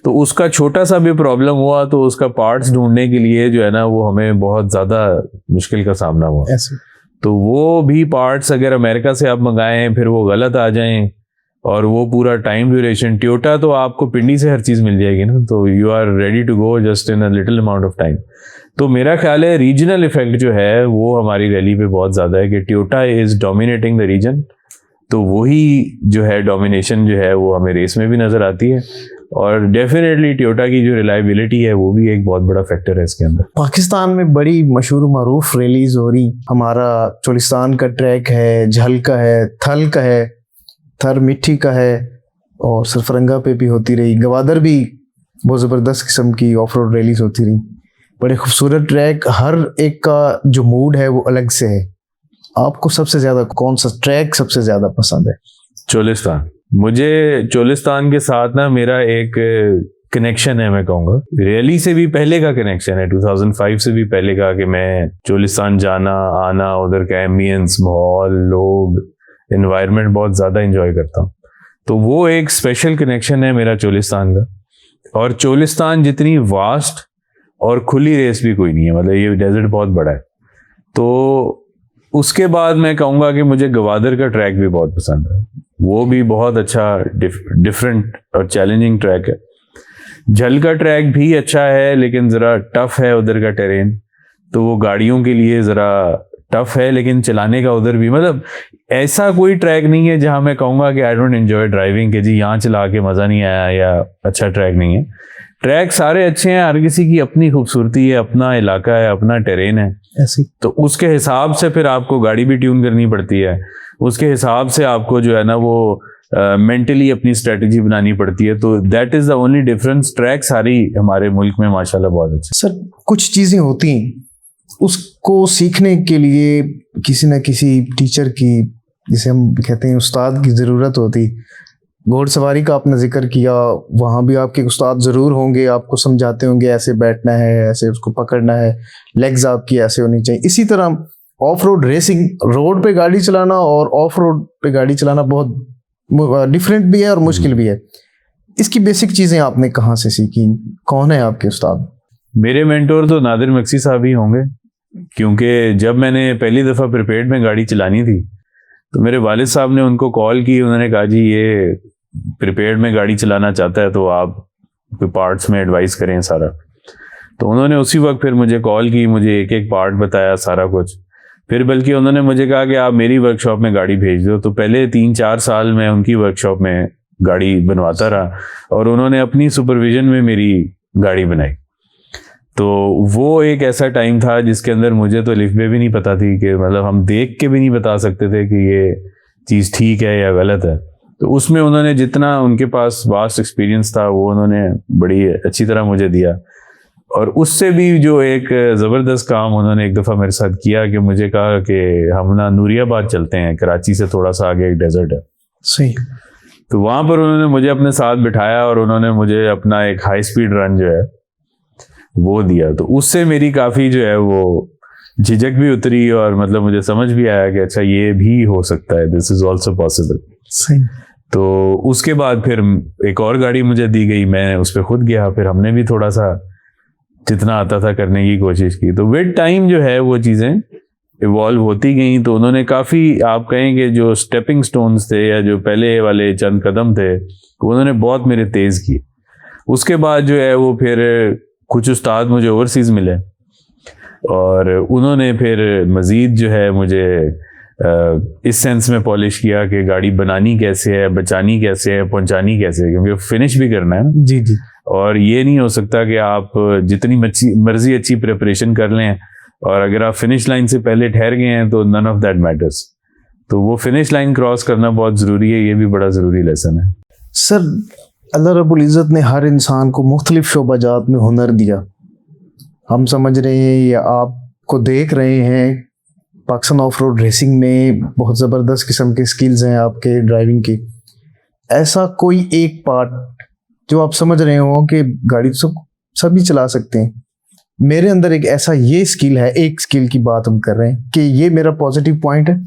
तो उसका छोटा सा भी प्रॉब्लम हुआ तो उसका पार्ट्स ढूंढने के लिए जो है ना वो हमें बहुत ज़्यादा मुश्किल का सामना हुआ। तो वो भी पार्ट्स अगर अमेरिका से आप मंगाएं फिर वो गलत आ जाएं, और वो पूरा टाइम ड्यूरेशन, टोयोटा तो आपको पिंडी से हर चीज़ मिल जाएगी ना, तो you are ready to go just in a little amount of time. तो मेरा ख्याल है रीजनल इफेक्ट जो है वो हमारी रैली पे बहुत ज़्यादा है, कि Toyota is dominating the region, तो वही जो है डोमिनेशन जो है वो हमें रेस में भी नज़र आती है। और डेफिनेटली टोयोटा की जो रिलायबिलिटी है वो भी एक बहुत बड़ा फैक्टर है इसके अंदर। पाकिस्तान में बड़ी मशहूर मारूफ रैलीज हो रही, हमारा चोलिस्तान का ट्रैक है, झल का है, थल का है, थर मिट्टी का है, और सरफरंगा पे भी होती रही, गवादर भी बहुत ज़बरदस्त किस्म की ऑफ रोड रैलीज होती रही, बड़े खूबसूरत ट्रैक, हर एक का जो मूड है वो अलग से है। आपको सबसे ज़्यादा कौन सा ट्रैक सबसे ज़्यादा पसंद है? चोलिस्तान। मुझे चोलिस्तान के साथ ना मेरा एक कनेक्शन है, मैं कहूँगा रैली से भी पहले का कनेक्शन है, 2005 से भी पहले का, कि मैं चोलिस्तान जाना आना, उधर का एम्बियंस, माहौल, लोग, एनवायरनमेंट बहुत ज़्यादा इंजॉय करता हूँ। तो वो एक स्पेशल कनेक्शन है मेरा चोलिस्तान का। और चोलिस्तान जितनी वास्ट और खुली रेस भी कोई नहीं है, मतलब ये डेजर्ट बहुत बड़ा है। तो उसके बाद मैं कहूँगा कि मुझे गवादर का ट्रैक भी बहुत पसंद है, वो भी बहुत अच्छा डिफरेंट और चैलेंजिंग ट्रैक है। झल का ट्रैक भी अच्छा है लेकिन ज़रा टफ है उधर का टेरेन, तो वो गाड़ियों के लिए ज़रा टफ है, लेकिन चलाने का उधर भी मतलब ऐसा कोई ट्रैक नहीं है जहां मैं कहूँगा कि आई डोंट एंजॉय ड्राइविंग, के जी यहाँ चला के मज़ा नहीं आया या अच्छा ट्रैक नहीं है। ट्रैक सारे अच्छे हैं, हर किसी की अपनी खूबसूरती है, अपना इलाका है, अपना टेरेन है, ऐसी तो उसके हिसाब से फिर आपको गाड़ी भी ट्यून करनी पड़ती है, उसके हिसाब से आपको जो है ना वो मेंटली अपनी स्ट्रेटजी बनानी पड़ती है। तो that is the only difference. Track सारी हमारे मुल्क में माशाल्लाह बहुत अच्छे। सर कुछ चीज़ें होती हैं उसको सीखने के लिए किसी न किसी टीचर की, जिसे हम कहते हैं उस्ताद की ज़रूरत होती। घोड़सवारी का आपने जिक्र किया, वहाँ भी आपके उस्ताद ज़रूर होंगे, आपको समझाते होंगे ऐसे बैठना है, ऐसे उसको पकड़ना है, लेग्स आपकी ऐसे होनी चाहिए। इसी तरह ऑफ रोड रेसिंग, रोड पे गाड़ी चलाना और ऑफ रोड पे गाड़ी चलाना बहुत डिफरेंट भी है और मुश्किल भी है। इसकी बेसिक चीज़ें आपने कहाँ से सीखी? कौन है आपके उस्ताद? मेरे मेंटोर तो नादिर मक्सी साहब ही होंगे, क्योंकि जब मैंने पहली दफ़ा प्रिपेयर्ड में गाड़ी चलानी थी तो मेरे वालिद साहब ने उनको कॉल की, उन्होंने कहा जी ये प्रिपेयर्ड में गाड़ी चलाना चाहता है तो आप पार्ट्स में एडवाइस करें सारा। तो उन्होंने उसी वक्त फिर मुझे कॉल की, मुझे एक एक पार्ट बताया सारा कुछ। फिर बल्कि उन्होंने मुझे कहा कि आप मेरी वर्कशॉप में गाड़ी भेज दो। तो पहले 3-4 साल मैं उनकी वर्कशॉप में गाड़ी बनवाता रहा और उन्होंने अपनी सुपरविजन में मेरी गाड़ी बनाई। तो वो एक ऐसा टाइम था जिसके अंदर मुझे तो लिफ्ट भी नहीं पता थी, कि मतलब हम देख के भी नहीं बता सकते थे कि ये चीज़ ठीक है या गलत है। तो उसमें उन्होंने जितना उनके पास वास्ट एक्सपीरियंस था वो उन्होंने बड़ी अच्छी तरह मुझे दिया। और उससे भी जो एक ज़बरदस्त काम उन्होंने एक दफ़ा मेरे साथ किया कि मुझे कहा कि हम ना नूरियाबाद चलते हैं, कराची से थोड़ा सा आगे एक डेजर्ट है। सही। तो वहाँ पर उन्होंने मुझे अपने साथ बिठाया और उन्होंने मुझे अपना एक हाई स्पीड रन जो है वो दिया। तो उससे मेरी काफ़ी जो है वो झिझक भी उतरी और मतलब मुझे समझ भी आया कि अच्छा ये भी हो सकता है, दिस इज़ ऑल्सो पॉसिबल। सही। तो उसके बाद फिर एक और गाड़ी मुझे दी गई, मैं उस पर खुद गया, फिर हमने भी थोड़ा सा जितना आता था करने की कोशिश की। तो विद टाइम जो है वो चीज़ें इवॉल्व होती गई। तो उन्होंने काफ़ी, आप कहेंगे जो स्टेपिंग स्टोन्स थे या जो पहले वाले चंद कदम थे उन्होंने बहुत मेरे तेज़ किए। उसके बाद जो है वो फिर कुछ उस्ताद मुझे ओवरसीज़ मिले और उन्होंने फिर मज़ीद जो है मुझे इस सेंस में पॉलिश किया कि गाड़ी बनानी कैसे है, बचानी कैसे है, पहुंचानी कैसे है, क्योंकि फिनिश भी करना है ना। जी जी। और ये नहीं हो सकता कि आप जितनी मर्जी अच्छी प्रिपरेशन कर लें और अगर आप फिनिश लाइन से पहले ठहर गए हैं तो नन ऑफ दैट मैटर्स। तो वो फिनिश लाइन क्रॉस करना बहुत ज़रूरी है, ये भी बड़ा ज़रूरी लेसन है। सर अल्लाह रब्बुल इज़्ज़त ने हर इंसान को मुख्तलिफ शोबाजात में हुनर दिया। हम समझ रहे हैं या आपको देख रहे हैं पाकिस्तान ऑफ रोड रेसिंग में बहुत ज़बरदस्त किस्म के स्किल्स हैं आपके ड्राइविंग की। ऐसा कोई एक पार्ट जो आप समझ रहे हो कि गाड़ी तो सभी चला सकते हैं, मेरे अंदर एक ऐसा ये स्किल है, एक स्किल की बात हम कर रहे हैं कि ये मेरा पॉजिटिव पॉइंट है।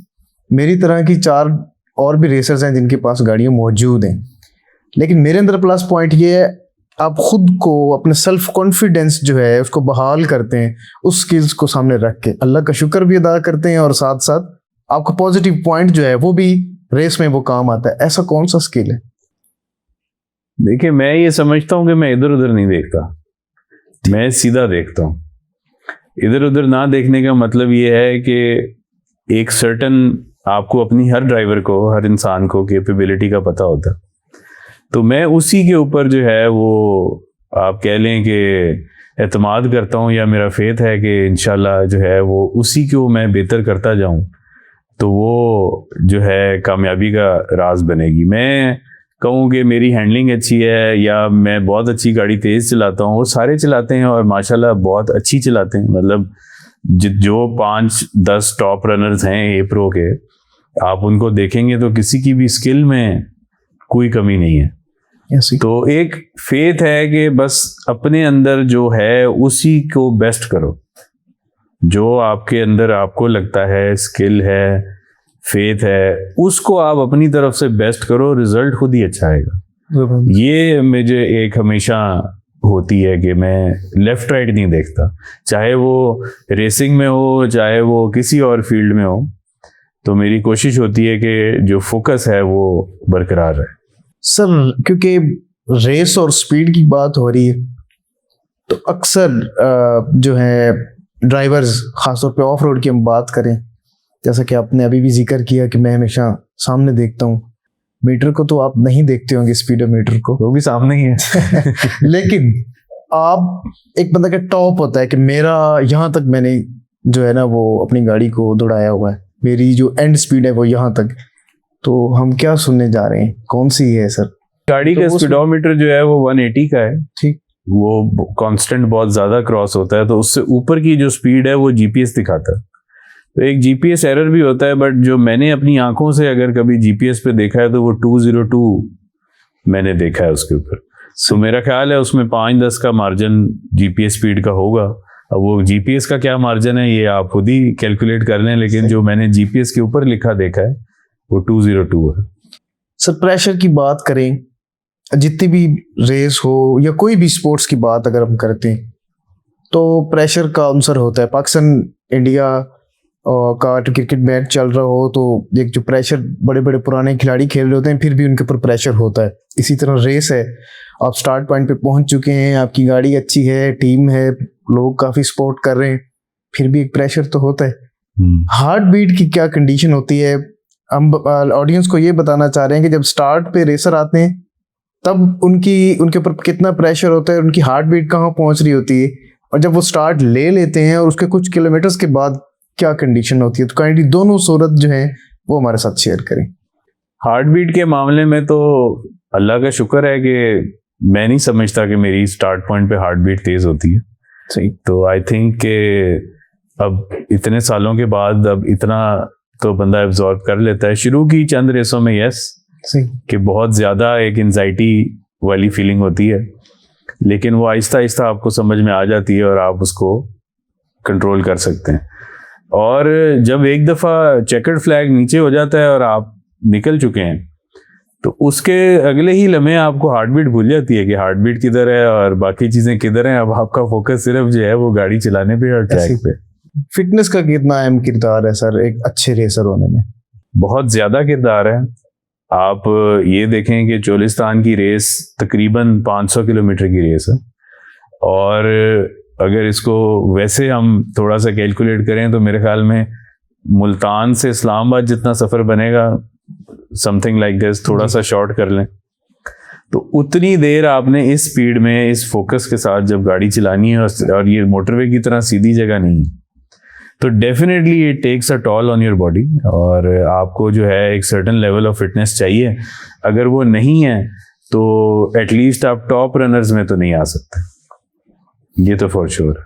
मेरी तरह की 4 और भी रेसर्स हैं जिनके पास गाड़ियाँ मौजूद हैं, लेकिन मेरे अंदर प्लस पॉइंट ये है आप खुद को अपने सेल्फ कॉन्फिडेंस जो है उसको बहाल करते हैं, उस स्किल्स को सामने रख के अल्लाह का शुक्र भी अदा करते हैं और साथ साथ आपका पॉजिटिव पॉइंट जो है वो भी रेस में वो काम आता है। ऐसा कौन सा स्किल है? देखिए, मैं ये समझता हूँ कि मैं इधर उधर नहीं देखता, मैं सीधा देखता हूँ। इधर उधर ना देखने का मतलब ये है कि एक सर्टन आपको अपनी हर ड्राइवर को, हर इंसान को कैपेबिलिटी का पता होता है। तो मैं उसी के ऊपर जो है वो आप कह लें कि एतमाद करता हूँ या मेरा फेथ है कि इंशाल्लाह जो है वो उसी को मैं बेहतर करता जाऊँ तो वो जो है कामयाबी का राज बनेगी। मैं कहूँ कि मेरी हैंडलिंग अच्छी है या मैं बहुत अच्छी गाड़ी तेज़ चलाता हूँ, वो सारे चलाते हैं और माशाल्लाह बहुत अच्छी चलाते हैं। मतलब जो 5-10 टॉप रनर्स हैं ए प्रो के, आप उनको देखेंगे तो किसी की भी स्किल में कोई कमी नहीं है। तो एक फेथ है कि बस अपने अंदर जो है उसी को बेस्ट करो, जो आपके अंदर आपको लगता है स्किल है, फेथ है, उसको आप अपनी तरफ से बेस्ट करो, रिजल्ट खुद ही अच्छा आएगा। ये मुझे एक हमेशा होती है कि मैं लेफ्ट राइट नहीं देखता, चाहे वो रेसिंग में हो चाहे वो किसी और फील्ड में हो। तो मेरी कोशिश होती है कि जो फोकस है वो बरकरार रहे। सर क्योंकि रेस और स्पीड की बात हो रही है तो अक्सर जो है ड्राइवर्स, खासतौर पे ऑफ रोड की हम बात करें, जैसा कि आपने अभी भी जिक्र किया कि मैं हमेशा सामने देखता हूँ, मीटर को तो आप नहीं देखते होंगे, स्पीडोमीटर को, वो भी सामने ही है। लेकिन आप, एक बंदा का टॉप होता है कि मेरा यहाँ तक मैंने जो है ना वो अपनी गाड़ी को दौड़ाया हुआ है, मेरी जो एंड स्पीड है वो यहाँ तक। तो हम क्या सुनने जा रहे हैं, कौन सी है सर? गाड़ी तो का वो स्पीडोमीटर जो है वो 180 का है। ठीक। वो कांस्टेंट बहुत ज्यादा क्रॉस होता है, तो उससे ऊपर की जो स्पीड है वो जीपीएस दिखाता है। तो एक जीपीएस एरर भी होता है, बट जो मैंने अपनी आंखों से अगर कभी जीपीएस पे देखा है तो वो 202 मैंने देखा है उसके ऊपर। तो मेरा ख्याल है उसमें 5-10 का मार्जिन जीपीएस स्पीड का होगा। अब वो जीपीएस का क्या मार्जिन है ये आप खुद ही कैलकुलेट कर लें, लेकिन जो मैंने जीपीएस के ऊपर लिखा देखा है वो 202 है। सर प्रेशर की बात करें, जितनी भी रेस हो या कोई भी स्पोर्ट्स की बात अगर हम करते हैं तो प्रेशर का अंसर होता है। पाकिस्तान इंडिया का क्रिकेट मैच चल रहा हो तो एक जो प्रेशर, बड़े बड़े पुराने खिलाड़ी खेल रहे होते हैं फिर भी उनके ऊपर प्रेशर होता है। इसी तरह रेस है, आप स्टार्ट पॉइंट पे पहुंच चुके हैं, आपकी गाड़ी अच्छी है, टीम है, लोग काफी सपोर्ट कर रहे हैं, फिर भी एक प्रेशर तो होता है। हार्ट बीट की क्या कंडीशन होती है? हम ऑडियंस को ये बताना चाह रहे हैं कि जब स्टार्ट पे रेसर आते हैं तब उनके ऊपर कितना प्रेशर होता है, उनकी हार्ट बीट कहाँ पहुंच रही होती है, और जब वो स्टार्ट ले लेते हैं और उसके कुछ किलोमीटर्स के बाद क्या कंडीशन होती है। तो काइंडली दोनों सूरत जो है वो हमारे साथ शेयर करें। हार्ट बीट के मामले में तो अल्लाह का शुक्र है कि मैं नहीं समझता कि मेरी स्टार्ट पॉइंट पे हार्ट बीट तेज होती है। सही। तो आई थिंक कि अब इतने सालों के बाद अब इतना तो बंदा एब्जॉर्ब कर लेता है। शुरू की चंद रेसों में यस सही कि बहुत ज़्यादा एक एंजाइटी वाली फीलिंग होती है, लेकिन वो आहिस्ता आहिस्ता आपको समझ में आ जाती है और आप उसको कंट्रोल कर सकते हैं। और जब एक दफ़ा चेकर्ड फ्लैग नीचे हो जाता है और आप निकल चुके हैं तो उसके अगले ही लम्हे आपको हार्ट बीट भूल जाती है कि हार्ट बीट किधर है और बाकी चीज़ें किधर हैं। अब आपका फोकस सिर्फ जो है वो गाड़ी चलाने पे और ट्रैक पे। फिटनेस का कितना अहम किरदार है सर एक अच्छे रेसर होने में? बहुत ज़्यादा किरदार है। आप ये देखें कि चोलिस्तान की रेस तकरीबन 500 किलोमीटर की रेस है, और अगर इसको वैसे हम थोड़ा सा कैलकुलेट करें तो मेरे ख्याल में मुल्तान से इस्लामाबाद जितना सफ़र बनेगा, समथिंग लाइक दिस, थोड़ा सा शॉर्ट कर लें तो उतनी देर आपने इस स्पीड में इस फोकस के साथ जब गाड़ी चलानी है, और ये मोटरवे की तरह सीधी जगह नहीं है, तो definitely it takes a toll on your body, और आपको जो है एक सर्टेन लेवल ऑफ फिटनेस चाहिए। अगर वो नहीं है तो एटलीस्ट आप टॉप रनर्स में तो नहीं आ सकते, ये तो फॉर श्योर।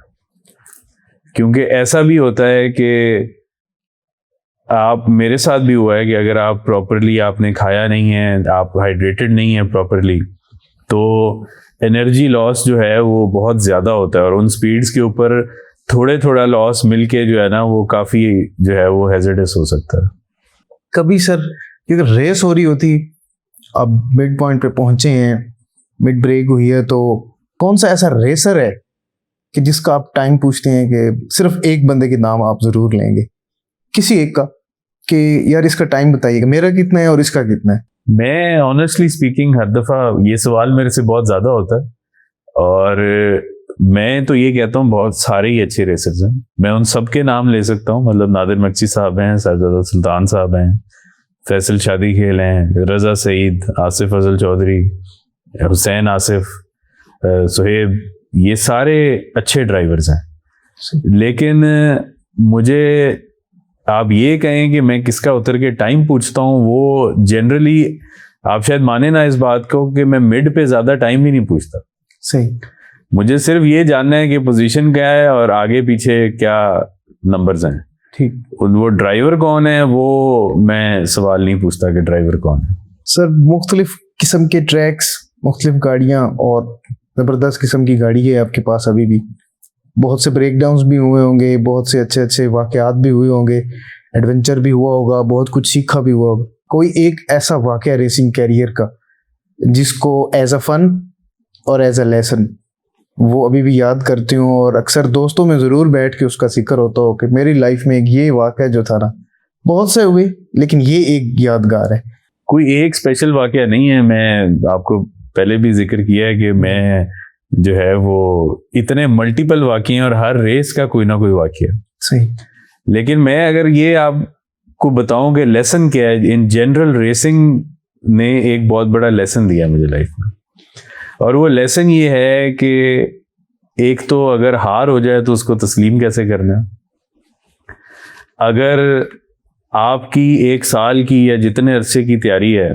क्योंकि ऐसा भी होता है कि आप, मेरे साथ भी हुआ है कि अगर आप प्रॉपरली आपने खाया नहीं है, आप हाइड्रेटेड नहीं है प्रॉपरली, तो एनर्जी लॉस जो है वो बहुत ज़्यादा होता है, और उन स्पीड्स के ऊपर थोड़ा लॉस मिलके जो है ना वो काफ़ी जो है वो हैजर्डस हो सकता है। कभी सर अगर रेस हो रही होती, अब मिड पॉइंट पे पहुंचे हैं, मिड ब्रेक हुई है, तो कौन सा ऐसा रेसर है कि जिसका आप टाइम पूछते हैं कि सिर्फ एक बंदे के नाम आप जरूर लेंगे, किसी एक का, कि यार इसका टाइम बताइएगा, मेरा कितना है और इसका कितना है? मैं ऑनेस्टली स्पीकिंग हर दफ़ा ये सवाल मेरे से बहुत ज़्यादा होता है, और मैं तो ये कहता हूँ बहुत सारे ही अच्छे रेसर्स हैं, मैं उन सब के नाम ले सकता हूँ। मतलब नादिर मक्सी साहब हैं, सरदार सुल्तान साहब हैं, फैसल शादी खेल हैं, रज़ा सईद, आसिफ अजल चौधरी, हुसैन आसिफ, सुहेब, ये सारे अच्छे ड्राइवर्स हैं। लेकिन मुझे आप ये कहें कि मैं किसका उतर के टाइम पूछता हूँ, वो जनरली आप शायद माने ना इस बात को कि मैं मिड पे ज़्यादा टाइम भी नहीं पूछता। सही। मुझे सिर्फ ये जानना है कि पोजीशन क्या है और आगे पीछे क्या नंबर्स हैं। ठीक। वो ड्राइवर कौन है वो मैं सवाल नहीं पूछता कि ड्राइवर कौन है। सर मुख्तलिफ किस्म के ट्रैक्स, मुख्तलिफ गाड़ियाँ और ज़बरदस्त किस्म की गाड़ी है आपके पास अभी भी, बहुत से ब्रेक डाउन्स भी हुए होंगे, बहुत से अच्छे अच्छे वाक़यात भी हुए होंगे, एडवेंचर भी हुआ होगा, बहुत कुछ सीखा भी हुआ होगा। कोई एक ऐसा वाक़या रेसिंग कैरियर का जिसको एज अ फन और एज अ लेसन वो अभी भी याद करती हूँ, और अक्सर दोस्तों में ज़रूर बैठ के उसका जिक्र होता हो कि मेरी लाइफ में एक ये वाक़या जो था ना, बहुत से हुए लेकिन ये एक यादगार है? कोई एक स्पेशल वाक़या नहीं है। मैं आपको पहले भी जिक्र किया है कि मैं जो है वो इतने मल्टीपल वाक़ये हैं और हर रेस का कोई ना कोई वाक़या। सही। लेकिन मैं अगर ये आपको बताऊं कि लेसन क्या है, इन जनरल रेसिंग ने एक बहुत बड़ा लेसन दिया मुझे लाइफ में, और वो लेसन ये है कि एक तो अगर हार हो जाए तो उसको तस्लीम कैसे करना है। अगर आपकी 1 साल की या जितने अरसे की तैयारी है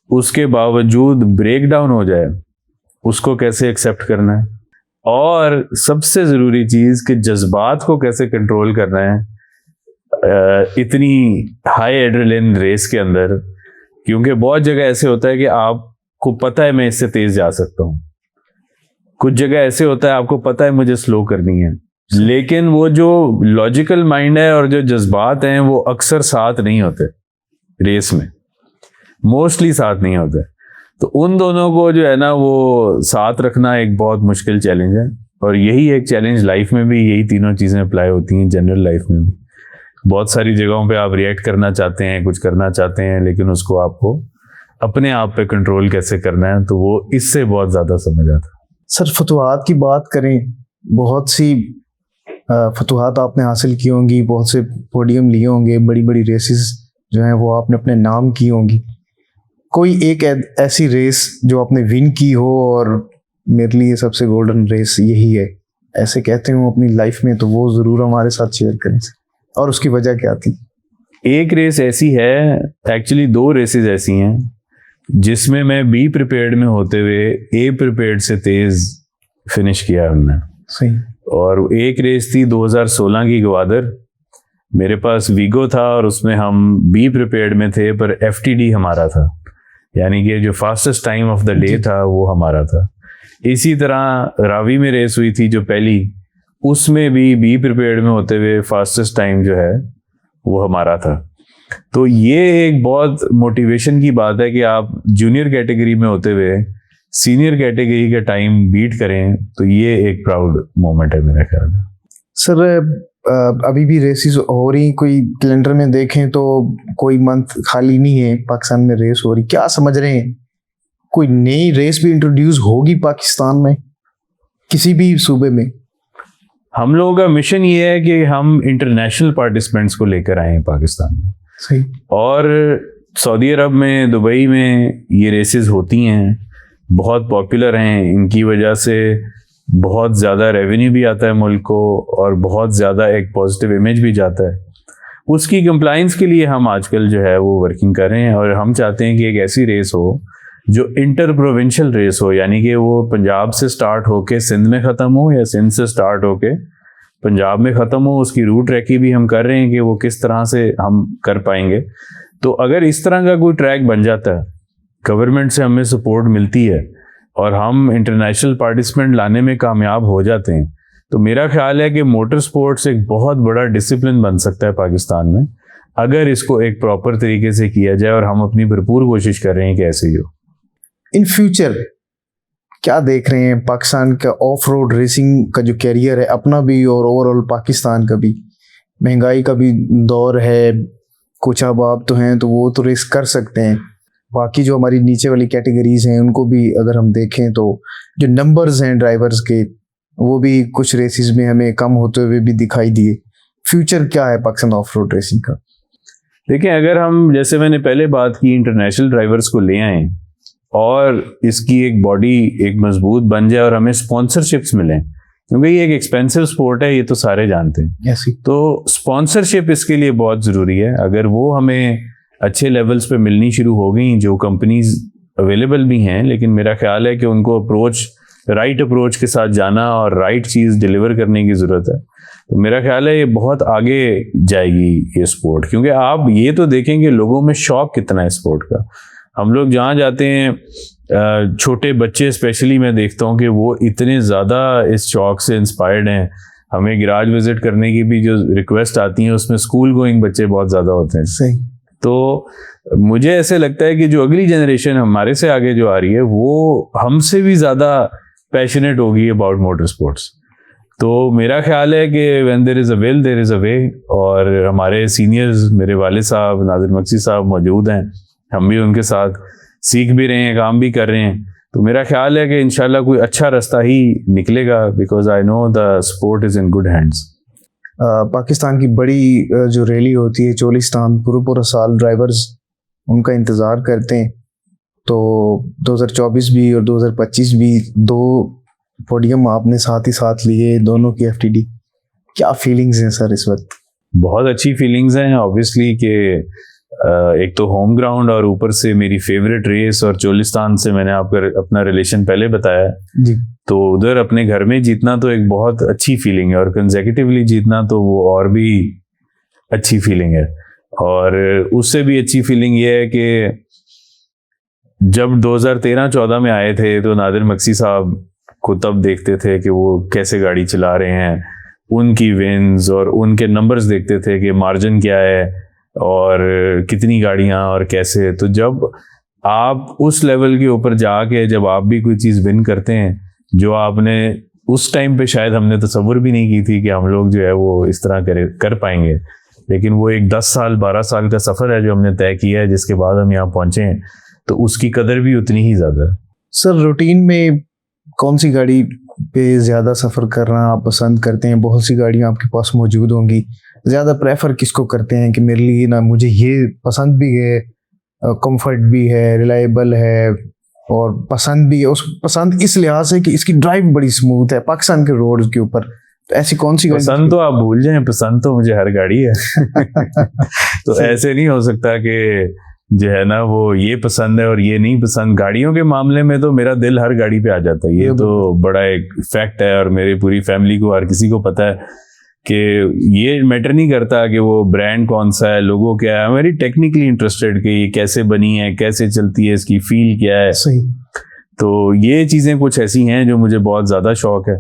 उसके बावजूद ब्रेक डाउन हो जाए, उसको कैसे एक्सेप्ट करना है। और सबसे ज़रूरी चीज़ कि जज्बात को कैसे कंट्रोल करना है इतनी हाई एड्रेनलिन रेस के अंदर, क्योंकि बहुत जगह ऐसे होता है कि आपको पता है मैं इससे तेज़ जा सकता हूँ, कुछ जगह ऐसे होता है आपको पता है मुझे स्लो करनी है, लेकिन वो जो लॉजिकल माइंड है और जो जज्बात हैं वो अक्सर साथ नहीं होते रेस में, मोस्टली साथ नहीं होते। तो उन दोनों को जो है ना वो साथ रखना एक बहुत मुश्किल चैलेंज है, और यही एक चैलेंज लाइफ में भी, यही तीनों चीज़ें अप्लाई होती हैं जनरल लाइफ में भी। बहुत सारी जगहों पे आप रिएक्ट करना चाहते हैं, कुछ करना चाहते हैं, लेकिन उसको आपको अपने आप पे कंट्रोल कैसे करना है, तो वो इससे बहुत ज़्यादा समझ आता है। सर फतवाहत की बात करें, बहुत सी फतवाहत आपने हासिल की होंगी, बहुत से पोडियम लिए होंगे, बड़ी बड़ी रेसेस जो हैं वो आपने अपने नाम की होंगी। कोई एक ऐसी रेस जो आपने विन की हो और मेरे लिए सबसे गोल्डन रेस यही है, ऐसे कहते हो अपनी लाइफ में, तो वो ज़रूर हमारे साथ शेयर करें, और उसकी वजह क्या थी? एक रेस ऐसी है, एक्चुअली 2 रेसेस ऐसी हैं जिसमें मैं बी प्रिपेयर्ड में होते हुए ए प्रिपेयर्ड से तेज़ फिनिश किया हमने। सही। और एक रेस थी 2016 की ग्वादर, मेरे पास वीगो था और उसमें हम बी प्रिपेयर्ड में थे, पर एफटीडी हमारा था, यानी कि जो fastest time of the day था वो हमारा था। इसी तरह रावी में रेस हुई थी जो पहली, उसमें भी बी प्रिपेयर्ड में होते हुए फास्टेस्ट टाइम जो है वो हमारा था। तो ये एक बहुत मोटिवेशन की बात है कि आप जूनियर कैटेगरी में होते हुए सीनियर कैटेगरी का टाइम बीट करें, तो ये एक प्राउड मोमेंट है मेरा ख्याल में। सर अभी भी रेसेस हो रही, कोई कैलेंडर में देखें तो कोई मंथ खाली नहीं है, पाकिस्तान में रेस हो रही। क्या समझ रहे हैं, कोई नई रेस भी इंट्रोड्यूस होगी पाकिस्तान में, किसी भी सूबे में? हम लोगों का मिशन ये है कि हम इंटरनेशनल पार्टिसिपेंट्स को लेकर आए हैं पाकिस्तान में। सही। और सऊदी अरब में, दुबई में ये रेसेस होती हैं, बहुत पॉपुलर हैं, इनकी वजह से बहुत ज़्यादा रेवेन्यू भी आता है मुल्क को और बहुत ज़्यादा एक पॉजिटिव इमेज भी जाता है। उसकी कंप्लाइंस के लिए हम आजकल जो है वो वर्किंग कर रहे हैं, और हम चाहते हैं कि एक ऐसी रेस हो जो इंटर प्रोविंशियल रेस हो, यानी कि वो पंजाब से स्टार्ट होके सिंध में ख़त्म हो या सिंध से स्टार्ट होके पंजाब में ख़त्म हो। उसकी रूट ट्रैकी भी हम कर रहे हैं कि वो किस तरह से हम कर पाएंगे। तो अगर इस तरह का कोई ट्रैक बन जाता है, गवर्नमेंट से हमें सपोर्ट मिलती है और हम इंटरनेशनल पार्टिसिपेंट लाने में कामयाब हो जाते हैं, तो मेरा ख्याल है कि मोटर स्पोर्ट्स एक बहुत बड़ा डिसिप्लिन बन सकता है पाकिस्तान में, अगर इसको एक प्रॉपर तरीके से किया जाए, और हम अपनी भरपूर कोशिश कर रहे हैं कि ऐसे ही हो। इन फ्यूचर क्या देख रहे हैं पाकिस्तान का ऑफ रोड रेसिंग का जो कैरियर है अपना भी और ओवरऑल पाकिस्तान का भी? महंगाई का भी दौर है, कुछ अहबाब तो हैं तो वो तो रेस कर सकते हैं, बाकी जो हमारी नीचे वाली कैटेगरीज हैं उनको भी अगर हम देखें तो जो नंबर्स हैं ड्राइवर्स के वो भी कुछ रेसेस में हमें कम होते हुए भी दिखाई दिए। फ्यूचर क्या है पाकिस्तान ऑफ रोड रेसिंग का? देखिए, अगर हम, जैसे मैंने पहले बात की, इंटरनेशनल ड्राइवर्स को ले आएँ और इसकी एक बॉडी एक मजबूत बन जाए और हमें स्पॉन्सरशिप्स मिलें, क्योंकि ये एक एक्सपेंसिव स्पोर्ट है, ये तो सारे जानते हैं। तो स्पॉन्सरशिप इसके लिए बहुत ज़रूरी है। अगर वो हमें अच्छे लेवल्स पे मिलनी शुरू हो गई, जो कंपनीज अवेलेबल भी हैं, लेकिन मेरा ख्याल है कि उनको राइट अप्रोच के साथ जाना और राइट चीज़ डिलीवर करने की ज़रूरत है। तो मेरा ख्याल है ये बहुत आगे जाएगी ये स्पोर्ट, क्योंकि आप ये तो देखेंगे लोगों में शौक कितना है स्पोर्ट का। हम लोग जहाँ जाते हैं, छोटे बच्चे स्पेशली मैं देखता हूँ कि वो इतने ज़्यादा इस शौक से इंस्पायर्ड हैं। हमें गैराज विजिट करने की भी जो रिक्वेस्ट आती हैं उसमें स्कूल गोइंग बच्चे बहुत ज़्यादा होते हैं। सही। तो मुझे ऐसे लगता है कि जो अगली जनरेशन हमारे से आगे जो आ रही है वो हमसे भी ज़्यादा पैशनेट होगी अबाउट मोटर स्पोर्ट्स। तो मेरा ख्याल है कि when there is a will there is a way, और हमारे सीनियर्स, मेरे वालिद साहब नादिर मक्सी साहब मौजूद हैं, हम भी उनके साथ सीख भी रहे हैं, काम भी कर रहे हैं। तो मेरा ख्याल है कि इंशाल्लाह कोई अच्छा रास्ता ही निकलेगा, because I know the sport is in good hands. Pakistan की बड़ी जो रैली होती है चोलिस्तान, पूरा साल ड्राइवर्स उनका इंतज़ार करते हैं। तो 2024 भी और 2025 भी 2 पोडियम आपने साथ ही साथ लिए, दोनों की FTD। क्या फीलिंग्स हैं सर इस वक्त? बहुत अच्छी फीलिंग्स हैं ऑब्वियसली कि एक तो होम ग्राउंड और ऊपर से मेरी फेवरेट रेस, और चोलिस्तान से मैंने आपका अपना रिलेशन पहले बताया जी। तो उधर अपने घर में जीतना तो एक बहुत अच्छी फीलिंग है, और कंसेक्यूटिवली जीतना तो वो और भी अच्छी फीलिंग है। और उससे भी अच्छी फीलिंग ये है कि जब 2013-14 में आए थे तो नादिर मक्सी साहब को तब देखते थे कि वो कैसे गाड़ी चला रहे हैं, उनकी विन्स और उनके नंबर्स देखते थे कि मार्जिन क्या है और कितनी गाड़ियां और कैसे। तो जब आप उस लेवल के ऊपर जाके जब आप भी कोई चीज़ विन करते हैं जो आपने उस टाइम पे शायद हमने तसव्वुर भी नहीं की थी कि हम लोग जो है वो इस तरह कर पाएंगे, लेकिन वो एक 10 साल 12 साल का सफ़र है जो हमने तय किया है, जिसके बाद हम यहाँ पहुँचे हैं, तो उसकी कदर भी उतनी ही ज़्यादा है। सर रूटीन में कौन सी गाड़ी पे ज़्यादा सफ़र करना आप पसंद करते हैं? बहुत सी गाड़ियाँ आपके पास मौजूद होंगी, ज़्यादा प्रेफर किसको करते हैं कि मेरे लिए ना मुझे ये पसंद भी है, कंफर्ट भी है, रिलायबल है और पसंद भी है? उस पसंद इस लिहाज से कि इसकी ड्राइव बड़ी स्मूथ है पाकिस्तान के रोड के ऊपर, तो ऐसी कौन सी गाड़ी? पसंद तो आप भूल जाएं, पसंद तो मुझे हर गाड़ी है। तो ऐसे नहीं हो सकता कि जो है ना वो ये पसंद है और ये नहीं पसंद। गाड़ियों के मामले में तो मेरा दिल हर गाड़ी पे आ जाता है, ये तो बड़ा एक फैक्ट है, और मेरी पूरी फैमिली को, हर किसी को पता है कि ये मैटर नहीं करता कि वो ब्रांड कौन सा है, लोगो क्या है, मेरी टेक्निकली इंटरेस्टेड कि ये कैसे बनी है, कैसे चलती है, इसकी फील क्या है। सही। तो ये चीज़ें कुछ ऐसी हैं जो मुझे बहुत ज़्यादा शौक है।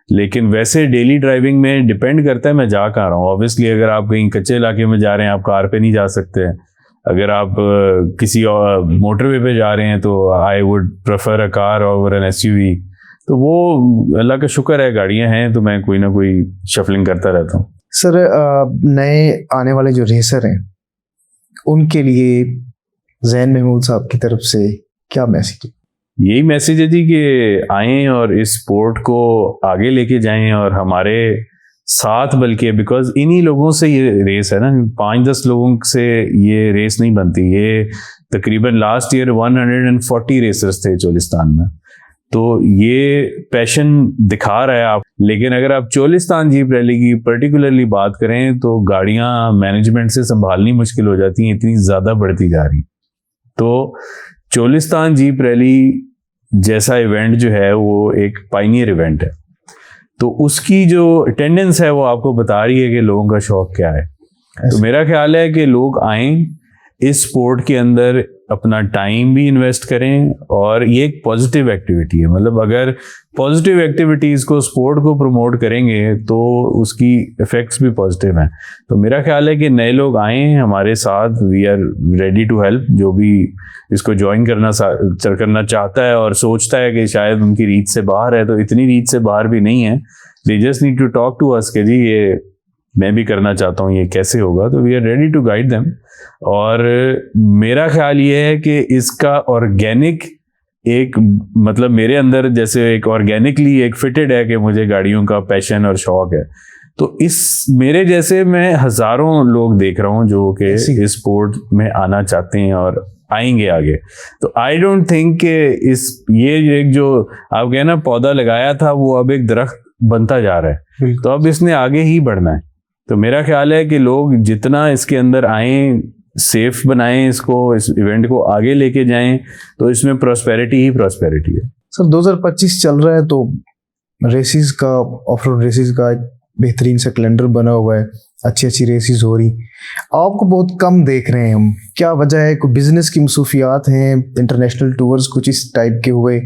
लेकिन वैसे डेली ड्राइविंग में डिपेंड करता है मैं जा कहाँ रहा हूँ। ऑब्वियसली अगर आप कहीं कच्चे इलाके में जा रहे हैं आप कार पे नहीं जा सकते हैं। अगर आप किसी मोटरवे पे जा रहे हैं तो I would prefer a car over an SUV। तो वो अल्लाह का शुक्र है गाड़ियां हैं, तो मैं कोई ना कोई शफलिंग करता रहता हूँ। सर नए आने वाले जो रेसर हैं उनके लिए ज़ैन महमूद साहब की तरफ से क्या मैसेज? यही मैसेज है जी कि आएँ और इस स्पोर्ट को आगे लेके जाएं और हमारे साथ, बल्कि बिकॉज इन्हीं लोगों से ये रेस है ना, 5-10 लोगों से ये रेस नहीं बनती। ये तकरीबन लास्ट ईयर 140 रेसर्स थे चोलिस्तान में, तो ये पैशन दिखा रहा है आप। लेकिन अगर आप चोलिस्तान जीप रैली की पर्टिकुलरली बात करें तो गाड़ियां मैनेजमेंट से संभालनी मुश्किल हो जाती हैं, इतनी ज़्यादा बढ़ती जा रही। तो चोलिस्तान जीप रैली जैसा इवेंट जो है वो एक पायनियर इवेंट है, तो उसकी जो अटेंडेंस है वो आपको बता रही है कि लोगों का शौक क्या है। तो मेरा ख्याल है कि लोग आएं, इस स्पोर्ट के अंदर अपना टाइम भी इन्वेस्ट करें, और ये एक पॉजिटिव एक्टिविटी है। मतलब अगर पॉजिटिव एक्टिविटीज़ को, स्पोर्ट को प्रमोट करेंगे तो उसकी इफ़ेक्ट्स भी पॉजिटिव हैं। तो मेरा ख्याल है कि नए लोग आएँ हमारे साथ, we are ready to help. जो भी इसको ज्वाइन करना चाहता है और सोचता है कि शायद उनकी रीच से बाहर है, तो इतनी रीच से बाहर भी नहीं है। They just need to talk to us कि जी ये मैं भी करना चाहता हूँ, ये कैसे होगा। तो we are ready to guide them. और मेरा ख्याल ये है कि इसका ऑर्गेनिक एक, मतलब मेरे अंदर जैसे एक ऑर्गेनिकली एक फिटेड है कि मुझे गाड़ियों का पैशन और शौक है, तो इस मेरे जैसे मैं हजारों लोग देख रहा हूँ जो कि इस स्पोर्ट में आना चाहते हैं और आएंगे आगे। तो आई डोंट थिंक कि ये एक जो आप कहे ना पौधा लगाया था वो अब एक दरख्त बनता जा रहा है, तो अब इसने आगे ही बढ़ना है। तो मेरा ख्याल है कि लोग जितना इसके अंदर आएं, सेफ बनाएं इसको, इस इवेंट को आगे लेके जाएं, तो इसमें प्रॉस्पेरिटी ही प्रॉस्पेरिटी है। सर 2025 चल रहा है तो रेसेस का, ऑफ रोड रेसेस का एक बेहतरीन सा कैलेंडर बना हुआ है, अच्छी अच्छी रेसेस हो रही। आपको बहुत कम देख रहे हैं हम, क्या वजह है? कोई बिजनेस की मसूफियात हैं, इंटरनेशनल टूर्स कुछ इस टाइप के हुए,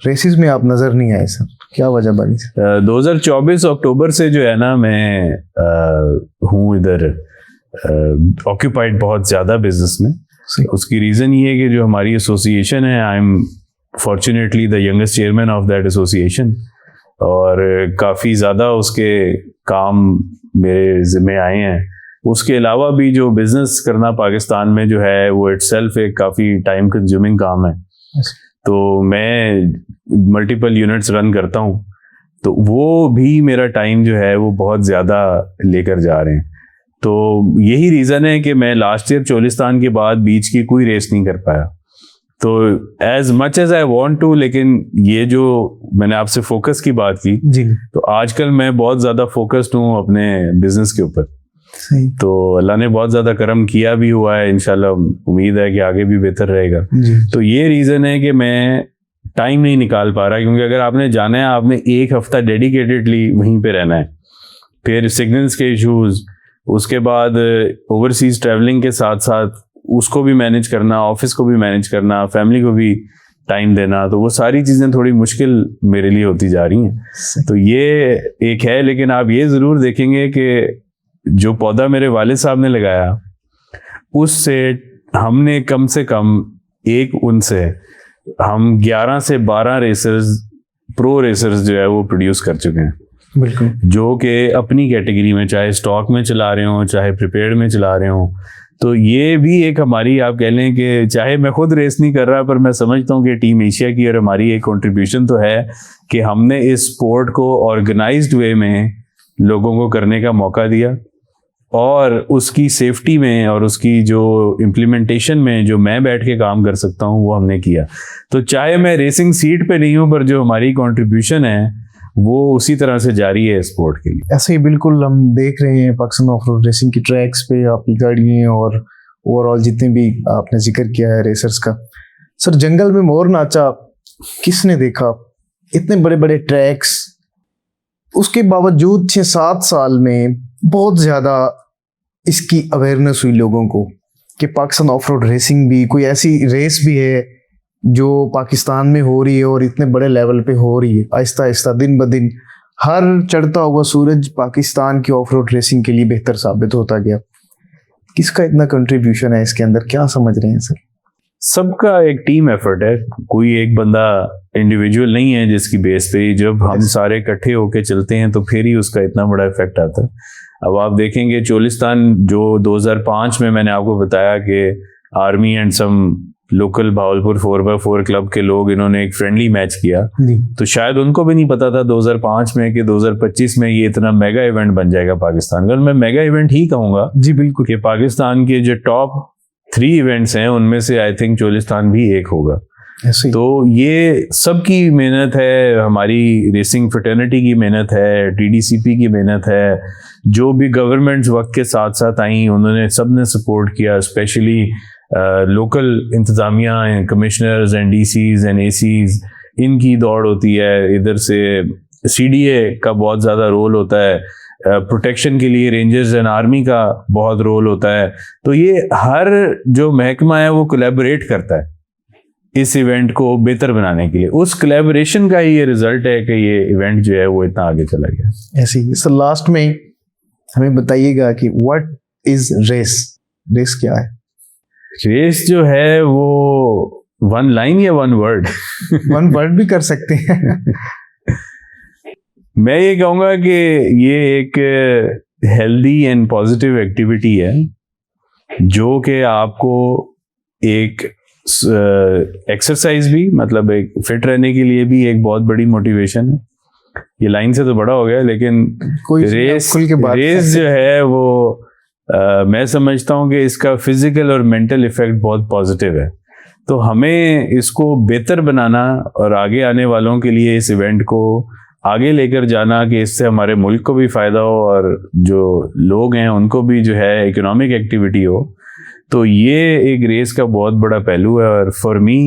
रेसेस में आप नज़र नहीं आए सर, क्या वजह बनी सर? 2024 अक्टूबर से जो है ना मैं हूँ इधर ऑक्यूपाइड बहुत ज़्यादा बिजनेस में। उसकी रीज़न ये है कि जो हमारी एसोसिएशन है, I am fortunately the youngest chairman of that association, और काफ़ी ज़्यादा उसके काम मेरे ज़िम्मे आए हैं। उसके अलावा भी जो बिज़नेस करना पाकिस्तान में जो है वो इटसेल्फ एक काफ़ी टाइम कंज्यूमिंग काम है। तो मैं मल्टीपल यूनिट्स रन करता हूँ, तो वो भी मेरा टाइम जो है वो बहुत ज़्यादा लेकर जा रहे हैं। तो यही रीज़न है कि मैं लास्ट ईयर चोलिस्तान के बाद बीच की कोई रेस नहीं कर पाया। तो as much as I want to, लेकिन ये जो मैंने आपसे फोकस की बात की जी, तो आजकल मैं बहुत ज़्यादा फोकस्ड हूँ अपने बिजनेस के ऊपर। सही। तो अल्लाह ने बहुत ज़्यादा करम किया भी हुआ है, इंशाल्लाह उम्मीद है कि आगे भी बेहतर रहेगा। जी, तो ये रीज़न है कि मैं टाइम नहीं निकाल पा रहा, क्योंकि अगर आपने जाना है आपने एक हफ्ता डेडिकेटेडली वहीं पे रहना है, फिर सिग्नल्स के इश्यूज, उसके बाद ओवरसीज ट्रैवलिंग के साथ साथ उसको भी मैनेज करना, ऑफिस को भी मैनेज करना, फैमिली को भी टाइम देना, तो वो सारी चीज़ें थोड़ी मुश्किल मेरे लिए होती जा रही हैं। तो ये एक है, लेकिन आप ये ज़रूर देखेंगे कि जो पौधा मेरे वालिद साहब ने लगाया उससे हमने कम से कम उनसे हम 11 से 12 रेसर्स, प्रो रेसर्स जो है वो प्रोड्यूस कर चुके हैं, बिल्कुल, जो कि अपनी कैटेगरी में चाहे स्टॉक में चला रहे हो चाहे प्रिपेयर्ड में चला रहे हो। तो ये भी एक हमारी, आप कह लें कि चाहे मैं खुद रेस नहीं कर रहा, पर मैं समझता हूँ कि टीम एशिया की और हमारी एक कंट्रीब्यूशन तो है कि हमने इस स्पोर्ट को ऑर्गेनाइज्ड वे में लोगों को करने का मौका दिया, और उसकी सेफ्टी में और उसकी जो इम्प्लीमेंटेशन में जो मैं बैठ के काम कर सकता हूँ वो हमने किया। तो चाहे मैं रेसिंग सीट पे नहीं हूँ, पर जो हमारी कंट्रीब्यूशन है वो उसी तरह से जारी है स्पोर्ट के लिए। ऐसे ही बिल्कुल हम देख रहे हैं पाकिस्तान ऑफ रोड रेसिंग की ट्रैक्स पे आपकी गाड़ियाँ और ओवरऑल जितने भी आपने जिक्र किया है रेसर्स का। सर, जंगल में मोर नाचा किसने देखा? इतने बड़े बड़े ट्रैक्स, उसके बावजूद 6-7 साल में बहुत ज़्यादा इसकी अवेयरनेस हुई लोगों को कि पाकिस्तान ऑफ रोड रेसिंग भी कोई ऐसी रेस भी है जो पाकिस्तान में हो रही है और इतने बड़े लेवल पे हो रही है। आहिस्ता आहिस्ता दिन ब दिन हर चढ़ता हुआ सूरज पाकिस्तान की ऑफ रोड रेसिंग के लिए बेहतर साबित होता गया। किसका इतना कंट्रीब्यूशन है इसके अंदर, क्या समझ रहे हैं सर? सबका एक टीम एफर्ट है, कोई एक बंदा इंडिविजुअल नहीं है जिसकी बेस पे जब हम सारे इकट्ठे होके चलते हैं तो फिर ही उसका इतना बड़ा इफेक्ट आता है। अब आप देखेंगे चोलिस्तान जो 2005 में मैंने आपको बताया कि army and some local Bahawalpur 4x4 club के लोग इन्होंने एक फ्रेंडली मैच किया, तो शायद उनको भी नहीं पता था 2005 में कि 2025 में ये इतना मेगा इवेंट बन जाएगा पाकिस्तान का। मैं मेगा इवेंट ही कहूँगा जी, बिल्कुल, कि पाकिस्तान के जो टॉप 3 इवेंट्स हैं उनमें से आई थिंक चोलिस्तान भी एक होगा। तो ये सबकी मेहनत है, हमारी रेसिंग फ्रेटर्निटी की मेहनत है, टीडीसीपी की मेहनत है, जो भी गवर्नमेंट्स वक्त के साथ साथ आई उन्होंने सबने सपोर्ट किया, स्पेशली लोकल इंतज़ामिया, commissioners and DCs and ACs, इनकी दौड़ होती है। इधर से सीडीए का बहुत ज़्यादा रोल होता है, प्रोटेक्शन के लिए रेंजर्स एंड आर्मी का बहुत रोल होता है। तो ये हर जो महकमा है वो कोलैबोरेट करता है इस इवेंट को बेहतर बनाने के लिए। उस कोलैबोरेशन का ही ये रिजल्ट है कि ये इवेंट जो है वो इतना आगे चला गया। ऐसे ही सर, लास्ट में हमें बताइएगा कि व्हाट इज रेस? रेस क्या है? रेस जो है वो 1 लाइन या 1 वर्ड? 1 वर्ड भी कर सकते हैं। मैं ये कहूँगा कि ये एक हेल्दी एंड पॉजिटिव एक्टिविटी है जो कि आपको एक एक्सरसाइज भी, मतलब एक फिट रहने के लिए भी एक बहुत बड़ी मोटिवेशन है। ये लाइन से तो बड़ा हो गया, लेकिन कोई रेस खुल के बात जो है वो मैं समझता हूँ कि इसका फिजिकल और मेंटल इफेक्ट बहुत पॉजिटिव है। तो हमें इसको बेहतर बनाना और आगे आने वालों के लिए इस इवेंट को आगे लेकर जाना कि इससे हमारे मुल्क को भी फ़ायदा हो और जो लोग हैं उनको भी जो है इकोनॉमिक एक्टिविटी हो। तो ये एक रेस का बहुत बड़ा पहलू है। और for me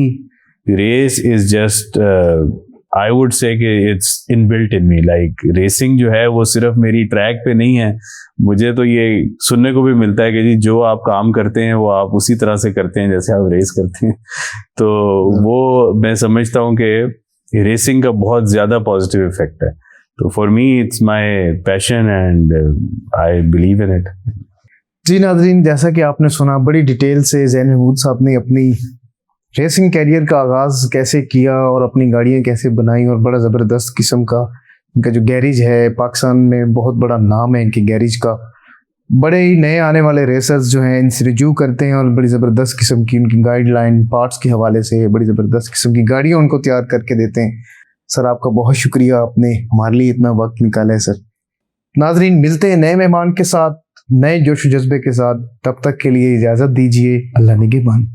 race is just, I would say कि it's inbuilt in me. Like racing जो है वो सिर्फ मेरी ट्रैक पे नहीं है, मुझे तो ये सुनने को भी मिलता है कि जी जो आप काम करते हैं वो आप उसी तरह से करते हैं जैसे आप रेस करते हैं। तो वो मैं समझता हूँ कि रेसिंग का बहुत ज़्यादा पॉजिटिव इफेक्ट है। तो for me it's my passion and I believe in it. जी नाज़रीन, जैसा कि आपने सुना बड़ी डिटेल से ज़ैन महमूद साहब ने अपनी रेसिंग कैरियर का आगाज़ कैसे किया और अपनी गाड़ियाँ कैसे बनाई, और बड़ा ज़बरदस्त किस्म का इनका जो गैरेज है, पाकिस्तान में बहुत बड़ा नाम है इनके गैरेज का। बड़े ही नए आने वाले रेसर्स जो हैं इनसे रिव्यू करते हैं और बड़ी ज़बरदस्त किस्म की उनकी गाइडलाइन पार्ट्स के हवाले से बड़ी ज़बरदस्त किस्म की गाड़ियाँ उनको तैयार करके देते हैं। सर आपका बहुत शुक्रिया, आपने हमारे लिए इतना वक्त निकाला है सर। नाजरीन, मिलते हैं नए मेहमान के साथ, नए जोश जज्बे के साथ। तब तक के लिए इजाज़त दीजिए। अल्लाह निगहबान।